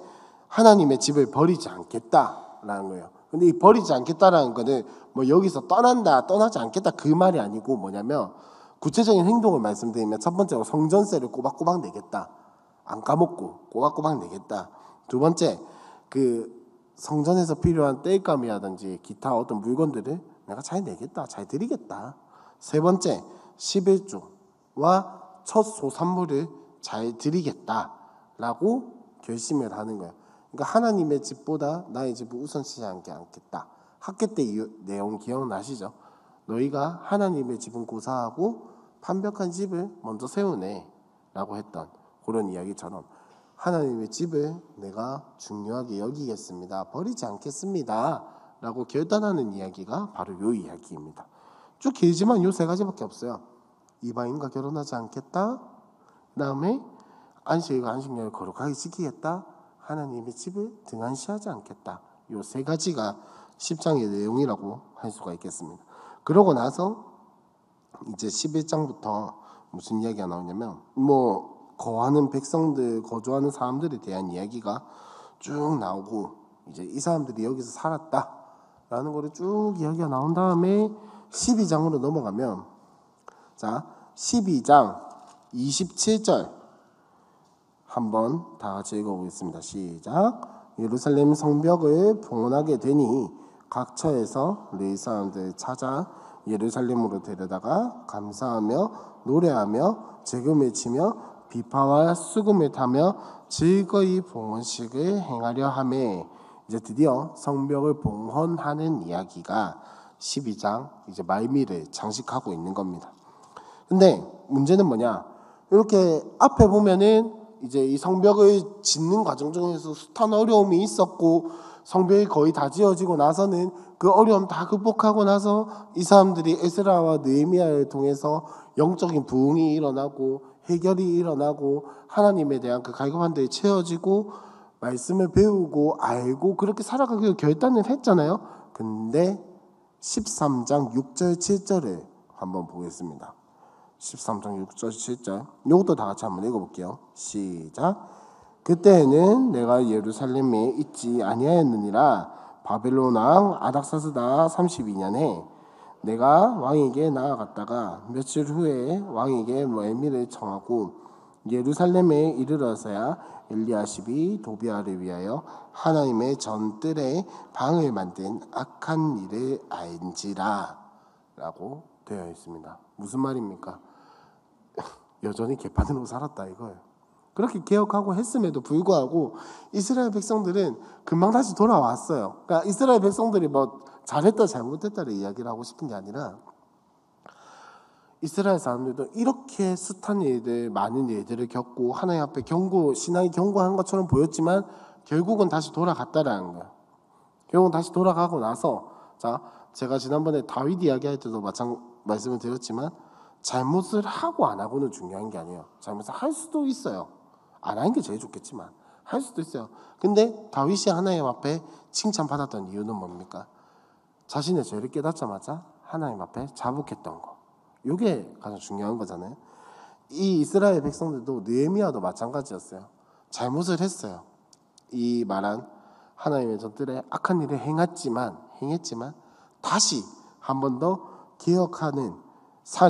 A: 하나님의 집을 버리지 않겠다라는 거예요. 근데 이 버리지 않겠다라는 거는 뭐 여기서 떠난다, 떠나지 않겠다 그 말이 아니고 뭐냐면 구체적인 행동을 말씀드리면 첫 번째로 성전세를 꼬박꼬박 내겠다. 안 까먹고 꼬박꼬박 내겠다. 두 번째, 그 성전에서 필요한 땔감이라든지 기타 어떤 물건들을 내가 잘 내겠다, 잘 드리겠다. 세 번째, 11조와 첫 소산물을 잘 드리겠다라고 결심을 하는 거예요. 그러니까 하나님의 집보다 나의 집을 우선시하지 않겠다. 학교 때 이 내용 기억나시죠? 너희가 하나님의 집은 고사하고 판벽한 집을 먼저 세우네 라고 했던 그런 이야기처럼 하나님의 집을 내가 중요하게 여기겠습니다. 버리지 않겠습니다. 라고 결단하는 이야기가 바로 이 이야기입니다. 쭉 길지만 이 3가지밖에 없어요. 이방인과 결혼하지 않겠다. 그 다음에 안식일과 안식년을 거룩하게 지키겠다. 하나님의 집을 등한시하지 않겠다. 이 3가지가 10장의 내용이라고 할 수가 있겠습니다. 그러고 나서 이제 11장부터 무슨 이야기가 나오냐면 거하는 백성들, 거주하는 사람들에 대한 이야기가 쭉 나오고 이제 이 사람들이 여기서 살았다라는 거를 쭉 이야기가 나온 다음에 12장으로 넘어가면 자 12장 27절 한번 다 같이 읽어보겠습니다. 시작. 예루살렘 성벽을 봉헌하게 되니 각 처에서 레위 사람들 찾아 예루살렘으로 데려다가 감사하며 노래하며 재금을 치며 비파와 수금을 타며 즐거이 봉헌식을 행하려 하매 이제 드디어 성벽을 봉헌하는 이야기가 12장 이제 말미를 장식하고 있는 겁니다. 근데 문제는 뭐냐? 이렇게 앞에 보면은 이제 이 성벽을 짓는 과정 중에서 숱한 어려움이 있었고 성벽이 거의 다 지어지고 나서는 그 어려움 다 극복하고 나서 이 사람들이 에스라와 느헤미야를 통해서 영적인 부흥이 일어나고 해결이 일어나고 하나님에 대한 그 갈급한 데에 채워지고 말씀을 배우고 알고 그렇게 살아가기로 결단을 했잖아요. 근데 13장 6절 7절을 한번 보겠습니다. 13장 6절 7절 이것도 다 같이 한번 읽어볼게요. 시작. 그때에는 내가 예루살렘에 있지 아니하였느니라. 바벨론 왕 아닥사스다 32년에 내가 왕에게 나아갔다가 며칠 후에 왕에게 모엘미를 청하고 예루살렘에 이르러서야 엘리야십이 도비아를 위하여 하나님의 전뜰에 방을 만든 악한 일을 알지라 라고 되어 있습니다. 무슨 말입니까? 여전히 개판으로 살았다 이거예요. 그렇게 개혁하고 했음에도 불구하고 이스라엘 백성들은 금방 다시 돌아왔어요. 그러니까 이스라엘 백성들이 뭐 잘했다 잘못했다를 이야기를 하고 싶은 게 아니라 이스라엘 사람들도 이렇게 숱한 일들, 많은 일들을 겪고 하나님 앞에 신앙이 경고한 것처럼 보였지만 결국은 다시 돌아갔다라는 거예요. 결국은 다시 돌아가고 나서 제가 지난번에 다윗 이야기할 때도 말씀을 드렸지만 잘못을 하고 안 하고는 중요한 게 아니에요. 잘못을 할 수도 있어요. 안 하는 게 제일 좋겠지만 할 수도 있어요. 근데 다윗이 하나님 앞에 칭찬받았던 이유는 뭡니까? 자신의 죄를 깨닫자마자 하나님 앞에 자복했던 거. 이게 가장 중요한 거잖아요. 이 이스라엘 백성들도 느헤미야도 마찬가지였어요. 잘못을 했어요. 이 말한 하나님의 전뜰에 악한 일을 행했지만 다시 한 번 더 개혁하는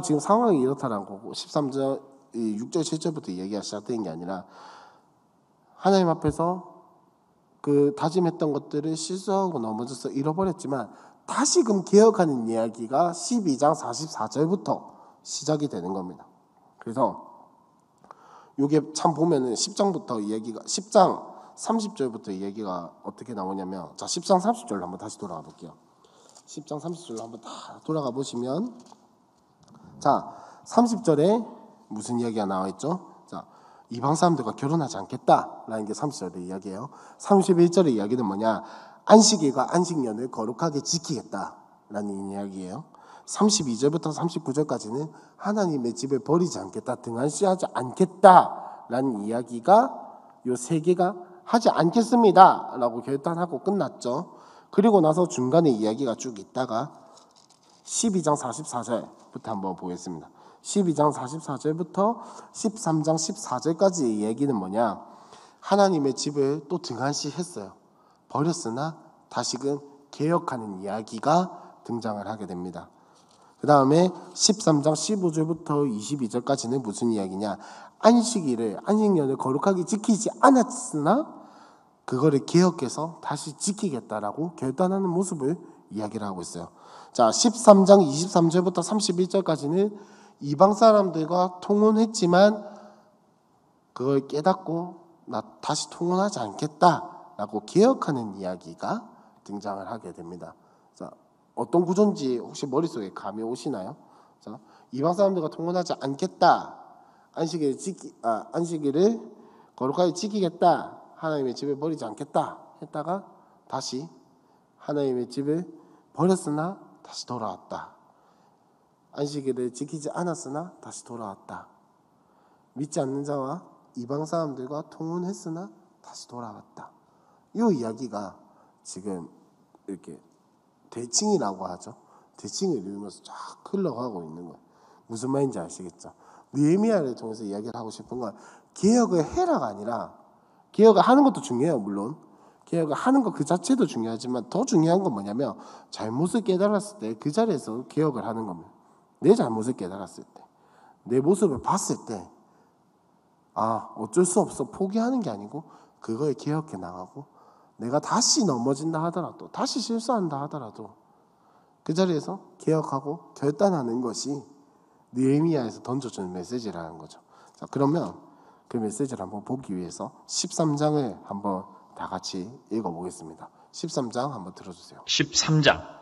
A: 지금 상황이 이렇다는 거고 13절 6절 7절부터 얘기가 시작되는 게 아니라 하나님 앞에서 그 다짐했던 것들을 실수하고 넘어져서 잃어버렸지만 다시금 개혁하는 이야기가 12장 44절부터 시작이 되는 겁니다. 그래서 이게 참 보면은 10장부터 이야기가 10장 30절부터 이야기가 어떻게 나오냐면 10장 30절로 한번 다시 돌아가 볼게요. 10장 30절로 한번 다 돌아가 보시면 30절에 무슨 이야기가 나와 있죠? 이방 사람들과 결혼하지 않겠다라는 게 30절의 이야기예요. 31절의 이야기는 뭐냐? 안식일과 안식년을 거룩하게 지키겠다라는 이야기예요. 32절부터 39절까지는 하나님의 집을 버리지 않겠다, 등한시하지 않겠다라는 이야기가 요 세 개가 하지 않겠습니다라고 결단하고 끝났죠. 그리고 나서 중간에 이야기가 쭉 있다가 12장 44절부터 한번 보겠습니다. 12장 44절부터 13장 14절까지의 이야기는 뭐냐? 하나님의 집을 또 등한시했어요. 버렸으나 다시금 개혁하는 이야기가 등장을 하게 됩니다. 그 다음에 13장 15절부터 22절까지는 무슨 이야기냐? 안식년을 거룩하게 지키지 않았으나 그거를 개혁해서 다시 지키겠다라고 결단하는 모습을 이야기를 하고 있어요. 13장 23절부터 31절까지는 이방 사람들과 통혼했지만 그걸 깨닫고 나 다시 통혼하지 않겠다라고 개혁하는 이야기가 등장을 하게 됩니다. 어떤 구조인지 혹시 머릿속에 감이 오시나요? 이방 사람들과 통혼하지 않겠다, 안식일을 거룩하게 지키겠다, 하나님의 집을 버리지 않겠다 했다가 다시 하나님의 집을 버렸으나 다시 돌아왔다. 안식일을 지키지 않았으나 다시 돌아왔다. 믿지 않는 자와 이방 사람들과 통혼했으나 다시 돌아왔다. 이 이야기가 지금 이렇게 대칭이라고 하죠. 대칭을 이루면서 쫙 흘러가고 있는 거예요. 무슨 말인지 아시겠죠? 느헤미야를 통해서 이야기를 하고 싶은 건 개혁을 해라가 아니라, 개혁을 하는 것도 중요해요. 물론 개혁을 하는 것 그 자체도 중요하지만 더 중요한 건 뭐냐면 잘못을 깨달았을 때 그 자리에서 개혁을 하는 겁니다. 내 잘못을 깨달았을 때, 내 모습을 봤을 때 어쩔 수 없어 포기하는 게 아니고 그거에 개혁해 나가고, 내가 다시 넘어진다 하더라도, 다시 실수한다 하더라도 그 자리에서 개혁하고 결단하는 것이 느헤미야에서 던져주는 메시지라는 거죠. 그러면 그 메시지를 한번 보기 위해서 13장을 한번 다 같이 읽어보겠습니다. 13장 한번 들어주세요.
B: 13장.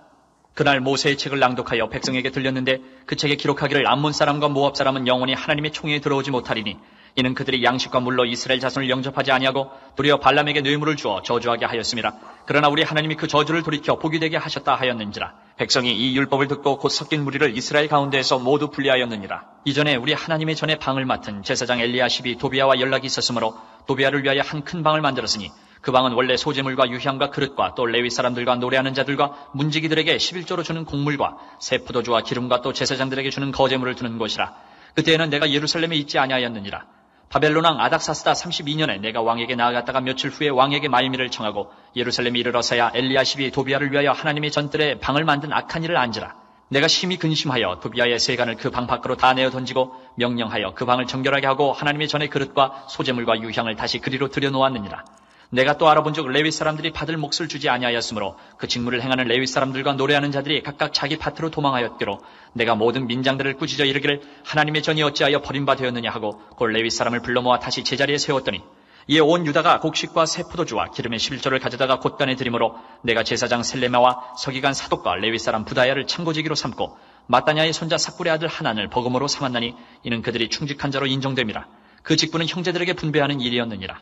B: 그날 모세의 책을 낭독하여 백성에게 들렸는데 그 책에 기록하기를 암몬 사람과 모압 사람은 영원히 하나님의 총회에 들어오지 못하리니 이는 그들이 양식과 물로 이스라엘 자손을 영접하지 아니하고 도리어 발람에게 뇌물을 주어 저주하게 하였음이라. 그러나 우리 하나님이 그 저주를 돌이켜 복이 되게 하셨다 하였는지라. 백성이 이 율법을 듣고 곧 섞인 무리를 이스라엘 가운데에서 모두 분리하였느니라. 이전에 우리 하나님의 전에 방을 맡은 제사장 엘리야십이 도비아와 연락이 있었으므로 도비아를 위하여 한 큰 방을 만들었으니 그 방은 원래 소재물과 유향과 그릇과 또 레위 사람들과 노래하는 자들과 문지기들에게 11조로 주는 곡물과 새 포도주와 기름과 또 제사장들에게 주는 거제물을 두는 곳이라. 그때에는 내가 예루살렘에 있지 아니하였느니라. 바벨론 왕 아닥사스다 32년에 내가 왕에게 나아갔다가 며칠 후에 왕에게 말미를 청하고 예루살렘에 이르러서야 엘리야십이 도비야를 위하여 하나님의 전뜰에 방을 만든 악한 일을 안지라. 내가 심히 근심하여 도비야의 세간을 그 방 밖으로 다 내어 던지고 명령하여 그 방을 정결하게 하고 하나님의 전의 그릇과 소재물과 유향을 다시 그리로 들여놓았느니라. 내가 또 알아본즉 레위 사람들이 받을 몫을 주지 아니하였으므로 그 직무를 행하는 레위 사람들과 노래하는 자들이 각각 자기 밭으로 도망하였기로 내가 모든 민장들을 꾸짖어 이르기를 하나님의 전이 어찌하여 버림받았느냐 하고 곧 레위 사람을 불러 모아 다시 제자리에 세웠더니 이에 온 유다가 곡식과 새 포도주와 기름의 11조를 가져다가 곳간에 드림으로 내가 제사장 셀레마와 서기관 사독과 레위 사람 부다야를 창고지기로 삼고 마따냐의 손자 삭불의 아들 하난을 버금으로 삼았나니 이는 그들이 충직한 자로 인정됨이라. 그 직분은 형제들에게 분배하는 일이었느니라.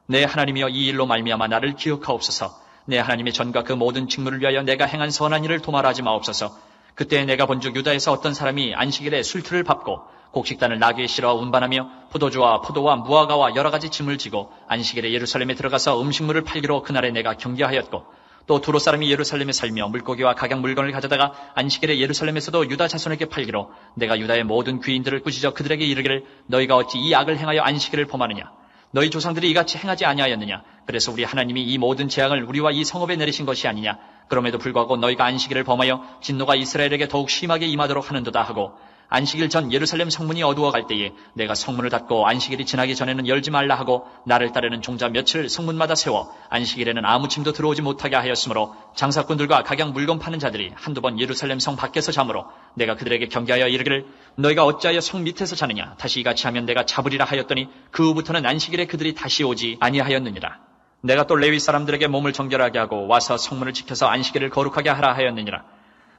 B: 내 하나님이여 이 일로 말미암아 나를 기억하옵소서. 내 하나님의 전과 그 모든 직무를 위하여 내가 행한 선한 일을 도말하지 마옵소서. 그때 내가 본즉 유다에서 어떤 사람이 안식일에 술틀을 밟고 곡식단을 나귀에 실어 운반하며 포도주와 포도와 무화과와 여러 가지 짐을 지고 안식일에 예루살렘에 들어가서 음식물을 팔기로 그날에 내가 경계하였고 또 두로 사람이 예루살렘에 살며 물고기와 각양 물건을 가져다가 안식일에 예루살렘에서도 유다 자손에게 팔기로 내가 유다의 모든 귀인들을 꾸짖어 그들에게 이르기를 너희가 어찌 이 악을 행하여 안식일을 범하느냐. 너희 조상들이 이같이 행하지 아니하였느냐. 그래서 우리 하나님이 이 모든 재앙을 우리와 이 성읍에 내리신 것이 아니냐. 그럼에도 불구하고 너희가 안식일을 범하여 진노가 이스라엘에게 더욱 심하게 임하도록 하는도다 하고 안식일 전 예루살렘 성문이 어두워갈 때에 내가 성문을 닫고 안식일이 지나기 전에는 열지 말라 하고 나를 따르는 종자 며칠 성문마다 세워 안식일에는 아무 짐도 들어오지 못하게 하였으므로 장사꾼들과 각양 물건 파는 자들이 한두 번 예루살렘 성 밖에서 자므로 내가 그들에게 경계하여 이르기를 너희가 어찌하여 성 밑에서 자느냐. 다시 이같이 하면 내가 잡으리라 하였더니 그 후부터는 안식일에 그들이 다시 오지 아니하였느니라. 내가 또 레위 사람들에게 몸을 정결하게 하고 와서 성문을 지켜서 안식일을 거룩하게 하라 하였느니라.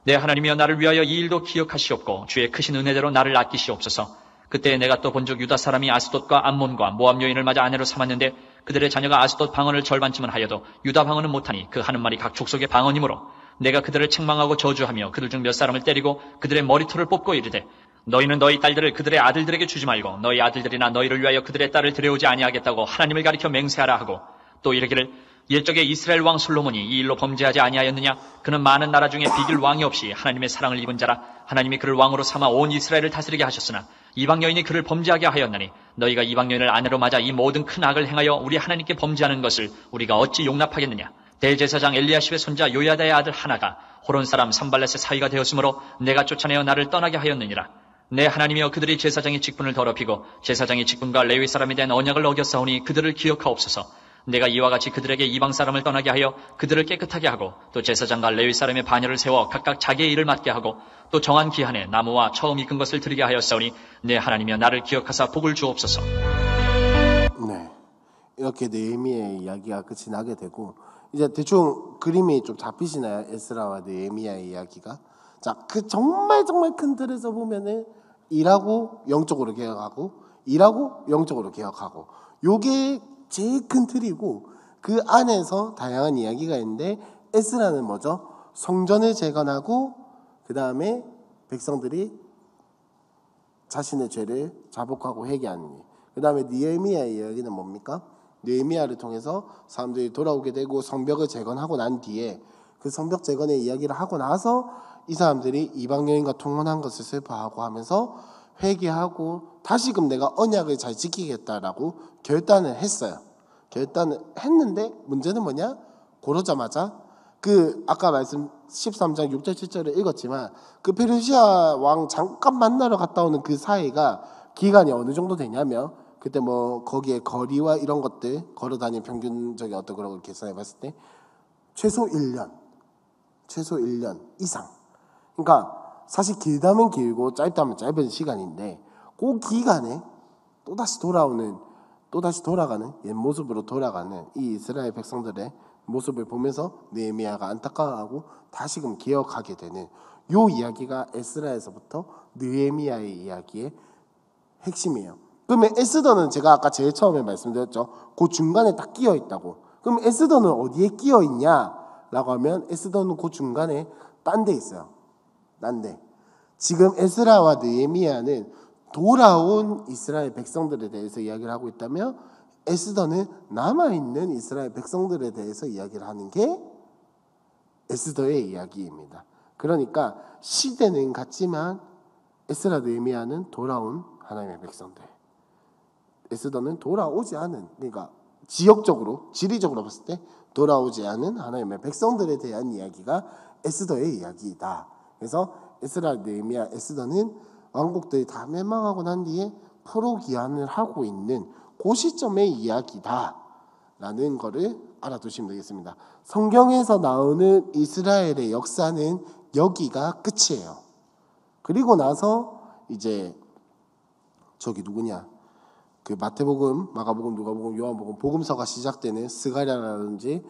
B: 내 하나님이여 나를 위하여 이 일도 기억하시옵고 주의 크신 은혜대로 나를 아끼시옵소서. 그때 내가 또 본즉 유다 사람이 아스돗과 암몬과 모압 여인을 맞아 아내로 삼았는데 그들의 자녀가 아스돗 방언을 절반쯤은 하여도 유다 방언은 못하니 그 하는 말이 각 족속의 방언이므로 내가 그들을 책망하고 저주하며 그들 중 몇 사람을 때리고 그들의 머리털을 뽑고 이르되 너희는 너희 딸들을 그들의 아들들에게 주지 말고 너희 아들들이나 너희를 위하여 그들의 딸을 데려오지 아니하겠다고 하나님을 가리켜 맹세하라 하고 또 이르기를 옛적에 이스라엘 왕 솔로몬이 이 일로 범죄하지 아니하였느냐. 그는 많은 나라 중에 비길 왕이 없이 하나님의 사랑을 입은 자라. 하나님이 그를 왕으로 삼아 온 이스라엘을 다스리게 하셨으나 이방 여인이 그를 범죄하게 하였나니 너희가 이방 여인을 아내로 맞아 이 모든 큰 악을 행하여 우리 하나님께 범죄하는 것을 우리가 어찌 용납하겠느냐. 대제사장 엘리야십의 손자 요야다의 아들 하나가 호론 사람 산발렛의 사위가 되었으므로 내가 쫓아내어 나를 떠나게 하였느니라. 내 하나님이여 그들이 제사장의 직분을 더럽히고 제사장의 직분과 레위 사람에 대한 언약을 어겼사오니 그들을 기억하옵소서. 내가 이와 같이 그들에게 이방 사람을 떠나게 하여 그들을 깨끗하게 하고 또 제사장과 레위 사람의 반열을 세워 각각 자기의 일을 맡게 하고 또 정한 기한에 나무와 처음 익은 것을 드리게 하였사오니 내 하나님이여 나를 기억하사 복을 주옵소서.
A: 네, 이렇게 느헤미야의 이야기가 끝이 나게 되고 이제 대충 그림이 좀 잡히시나요? 에스라와 느헤미야의 이야기가. 자, 그 정말 큰 틀에서 보면은 일하고 영적으로 개혁하고 일하고 영적으로 개혁하고 요게 제일 큰 틀이고 그 안에서 다양한 이야기가 있는데 에스라는 뭐죠? 성전을 재건하고 그 다음에 백성들이 자신의 죄를 자복하고 회개하는 일. 그 다음에 느헤미야의 이야기는 뭡니까? 느헤미야를 통해서 사람들이 돌아오게 되고 성벽을 재건하고 난 뒤에 그 성벽 재건의 이야기를 하고 나서 이 사람들이 이방 여인과 통혼한 것을 슬퍼하고 하면서 회개하고 다시금 내가 언약을 잘 지키겠다라고 결단을 했어요. 결단을 했는데 문제는 뭐냐? 그러자마자 그 아까 말씀 13장 6절 7절을 읽었지만 그 페르시아 왕 잠깐 만나러 갔다 오는 그 사이가 기간이 어느 정도 되냐면 그때 뭐 거기에 거리와 이런 것들 걸어다니는 평균적인 어떤 그런 걸 계산해 봤을 때 최소 1년 이상. 그러니까 사실 길다면 길고 짧다면 짧은 시간인데 그 기간에 또다시 돌아가는 옛 모습으로 돌아가는 이 이스라엘 백성들의 모습을 보면서 느헤미야가 안타까워하고 다시금 기억하게 되는 요 이야기가 에스라에서부터 느헤미야의 이야기의 핵심이에요. 그러면 에스더는 제가 아까 제일 처음에 말씀드렸죠. 그 중간에 딱 끼어 있다고. 그럼 에스더는 어디에 끼어 있냐라고 하면 에스더는 그 중간에 딴 데 있어요. 딴 데. 지금 에스라와 느헤미야는 돌아온 이스라엘 백성들에 대해서 이야기를 하고 있다면 에스더는 남아있는 이스라엘 백성들에 대해서 이야기를 하는 게 에스더의 이야기입니다. 그러니까 시대는 같지만 에스라 느헤미야는 돌아온 하나님의 백성들. 에스더는 돌아오지 않은, 그러니까 지역적으로, 지리적으로 봤을 때 돌아오지 않은 하나님의 백성들에 대한 이야기가 에스더의 이야기이다. 그래서 에스라, 느헤미야, 에스더는 왕국들이 다 멸망하고 난 뒤에 포로 귀환을 하고 있는 그 시점의 이야기다 라는 거를 알아두시면 되겠습니다. 성경에서 나오는 이스라엘의 역사는 여기가 끝이에요. 그리고 나서 이제 저기 누구냐, 그 마태복음, 마가복음, 누가복음, 요한복음, 복음서가 시작되는 스가랴라든지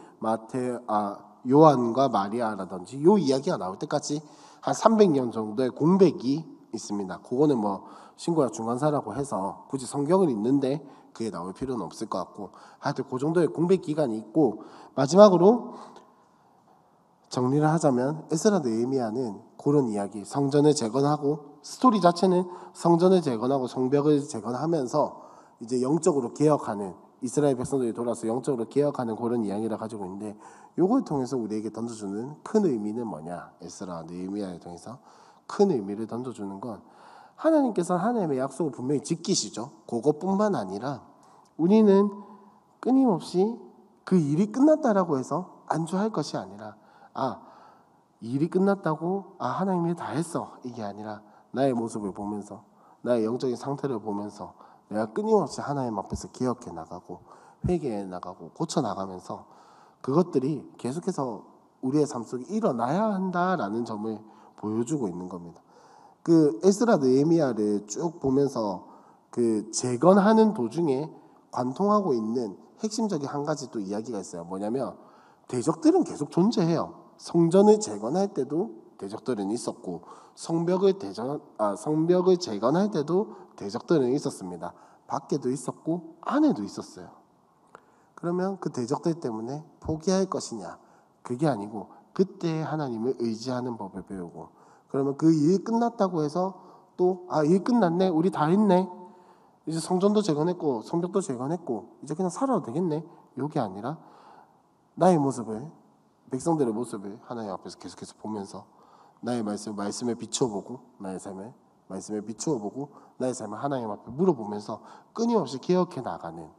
A: 요한과 마리아라든지 요 이야기가 나올 때까지 한 300년 정도의 공백이 있습니다. 그거는 뭐 신구약 중간사라고 해서 굳이 성경을 읽는데 그게 나올 필요는 없을 것 같고, 하여튼 그 정도의 공백 기간이 있고, 마지막으로 정리를 하자면 에스라, 느헤미야는 그런 이야기, 성전을 재건하고, 스토리 자체는 성전을 재건하고 성벽을 재건하면서 이제 영적으로 개혁하는, 이스라엘 백성들이 돌아서 영적으로 개혁하는 그런 이야기를 가지고 있는데, 요걸 통해서 우리에게 던져주는 큰 의미는 뭐냐, 에스라, 느헤미야를 통해서 큰 의미를 던져주는 건, 하나님께서 하나님의 약속을 분명히 지키시죠. 그것뿐만 아니라 우리는 끊임없이 그 일이 끝났다라고 해서 안주할 것이 아니라, 일이 끝났다고 하나님이 다 했어, 이게 아니라 나의 모습을 보면서, 나의 영적인 상태를 보면서 내가 끊임없이 하나님 앞에서 개혁해 나가고 회개해 나가고 고쳐 나가면서 그것들이 계속해서 우리의 삶 속에 일어나야 한다라는 점을 보여주고 있는 겁니다. 그 에스라, 느헤미야를 쭉 보면서 그 재건하는 도중에 관통하고 있는 핵심적인 한 가지 또 이야기가 있어요. 뭐냐면 대적들은 계속 존재해요. 성전을 재건할 때도 대적들은 있었고, 성벽을 재건할 때도 대적들은 있었습니다. 밖에도 있었고 안에도 있었어요. 그러면 그 대적들 때문에 포기할 것이냐? 그게 아니고 그때 하나님을 의지하는 법을 배우고, 그러면 그 일 끝났다고 해서 또 일 끝났네, 우리 다 했네, 이제 성전도 재건했고 성벽도 재건했고 이제 그냥 살아도 되겠네, 이게 아니라 나의 모습을, 백성들의 모습을 하나님 앞에서 계속해서 보면서 나의 말씀에 비추어보고, 나의 삶에 말씀에 비추어보고 나의 삶을 하나님 앞에 물어보면서 끊임없이 개혁해 나가는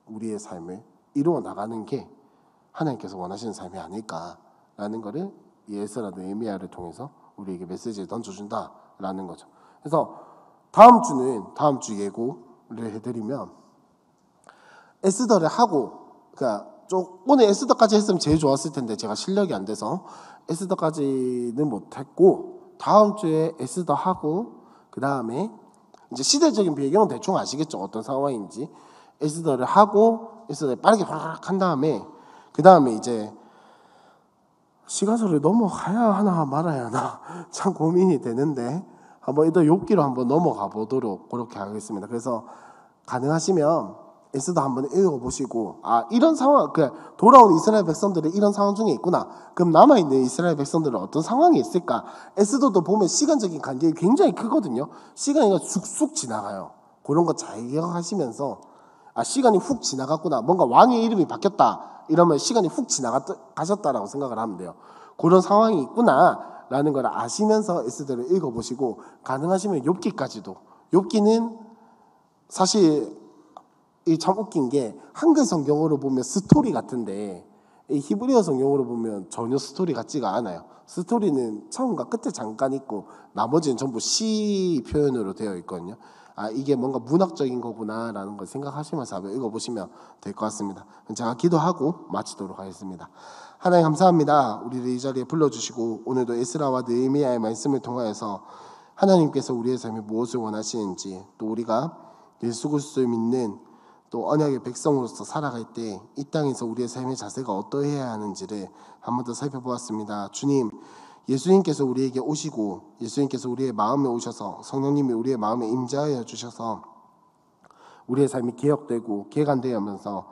A: 우리의 삶을 이루어 나가는 게 하나님께서 원하시는 삶이 아닐까라는 것을 이 에스라, 느헤미야를 통해서 우리에게 메시지를 던져준다라는 거죠. 그래서 다음 주 예고를 해드리면, 에스더를 하고, 그러니까 오늘 에스더까지 했으면 제일 좋았을 텐데 제가 실력이 안 돼서 에스더까지는 못했고, 다음 주에 에스더 하고, 그 다음에 이제 시대적인 배경은 대충 아시겠죠, 어떤 상황인지. 에스더를 하고 에스더를 빠르게 확 한 다음에, 그 다음에 이제 시가서를 넘어가야 하나 말아야 하나 참 고민이 되는데, 한번 일단 욥기로 한번 넘어가 보도록 그렇게 하겠습니다. 그래서 가능하시면 에스더 한번 읽어보시고, 이런 상황, 돌아온 이스라엘 백성들이 이런 상황 중에 있구나, 그럼 남아있는 이스라엘 백성들은 어떤 상황이 있을까. 에스더도 보면 시간적인 간격이 굉장히 크거든요. 시간이 쑥쑥 지나가요. 그런 거 잘 기억하시면서, 시간이 훅 지나갔구나, 뭔가 왕의 이름이 바뀌었다 이러면 시간이 훅 지나가셨다라고 생각을 하면 돼요. 그런 상황이 있구나 라는 걸 아시면서 에스더를 읽어보시고, 가능하시면 욥기까지도. 욥기는 사실 이 참 웃긴 게, 한글 성경으로 보면 스토리 같은데 이 히브리어 성경으로 보면 전혀 스토리 같지가 않아요. 스토리는 처음과 끝에 잠깐 있고 나머지는 전부 시 표현으로 되어 있거든요. 이게 뭔가 문학적인 거구나라는 걸 생각하시면서 한번 읽어보시면 될 것 같습니다. 제가 기도하고 마치도록 하겠습니다. 하나님 감사합니다. 우리를 이 자리에 불러주시고 오늘도 에스라와 느헤미야의 말씀을 통하여서 하나님께서 우리의 삶에 무엇을 원하시는지, 또 우리가 예수 그리스도를 믿는 또 언약의 백성으로서 살아갈 때 이 땅에서 우리의 삶의 자세가 어떠해야 하는지를 한 번 더 살펴보았습니다. 주님, 예수님께서 우리에게 오시고 예수님께서 우리의 마음에 오셔서 성령님이 우리의 마음에 임재하여 주셔서 우리의 삶이 개혁되고 개간되면서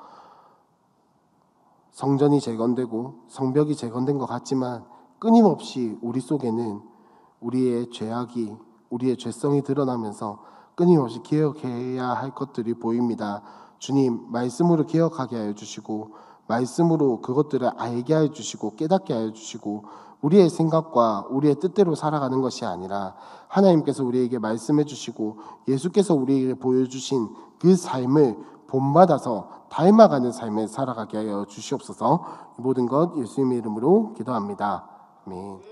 A: 성전이 재건되고 성벽이 재건된 것 같지만, 끊임없이 우리 속에는 우리의 죄악이, 우리의 죄성이 드러나면서 끊임없이 개혁해야 할 것들이 보입니다. 주님, 말씀으로 개혁하게 하여 주시고, 말씀으로 그것들을 알게 하여 주시고 깨닫게 하여 주시고, 우리의 생각과 우리의 뜻대로 살아가는 것이 아니라 하나님께서 우리에게 말씀해 주시고 예수께서 우리에게 보여주신 그 삶을 본받아서 닮아가는 삶을 살아가게 하여 주시옵소서. 이 모든 것 예수님의 이름으로 기도합니다. 아멘.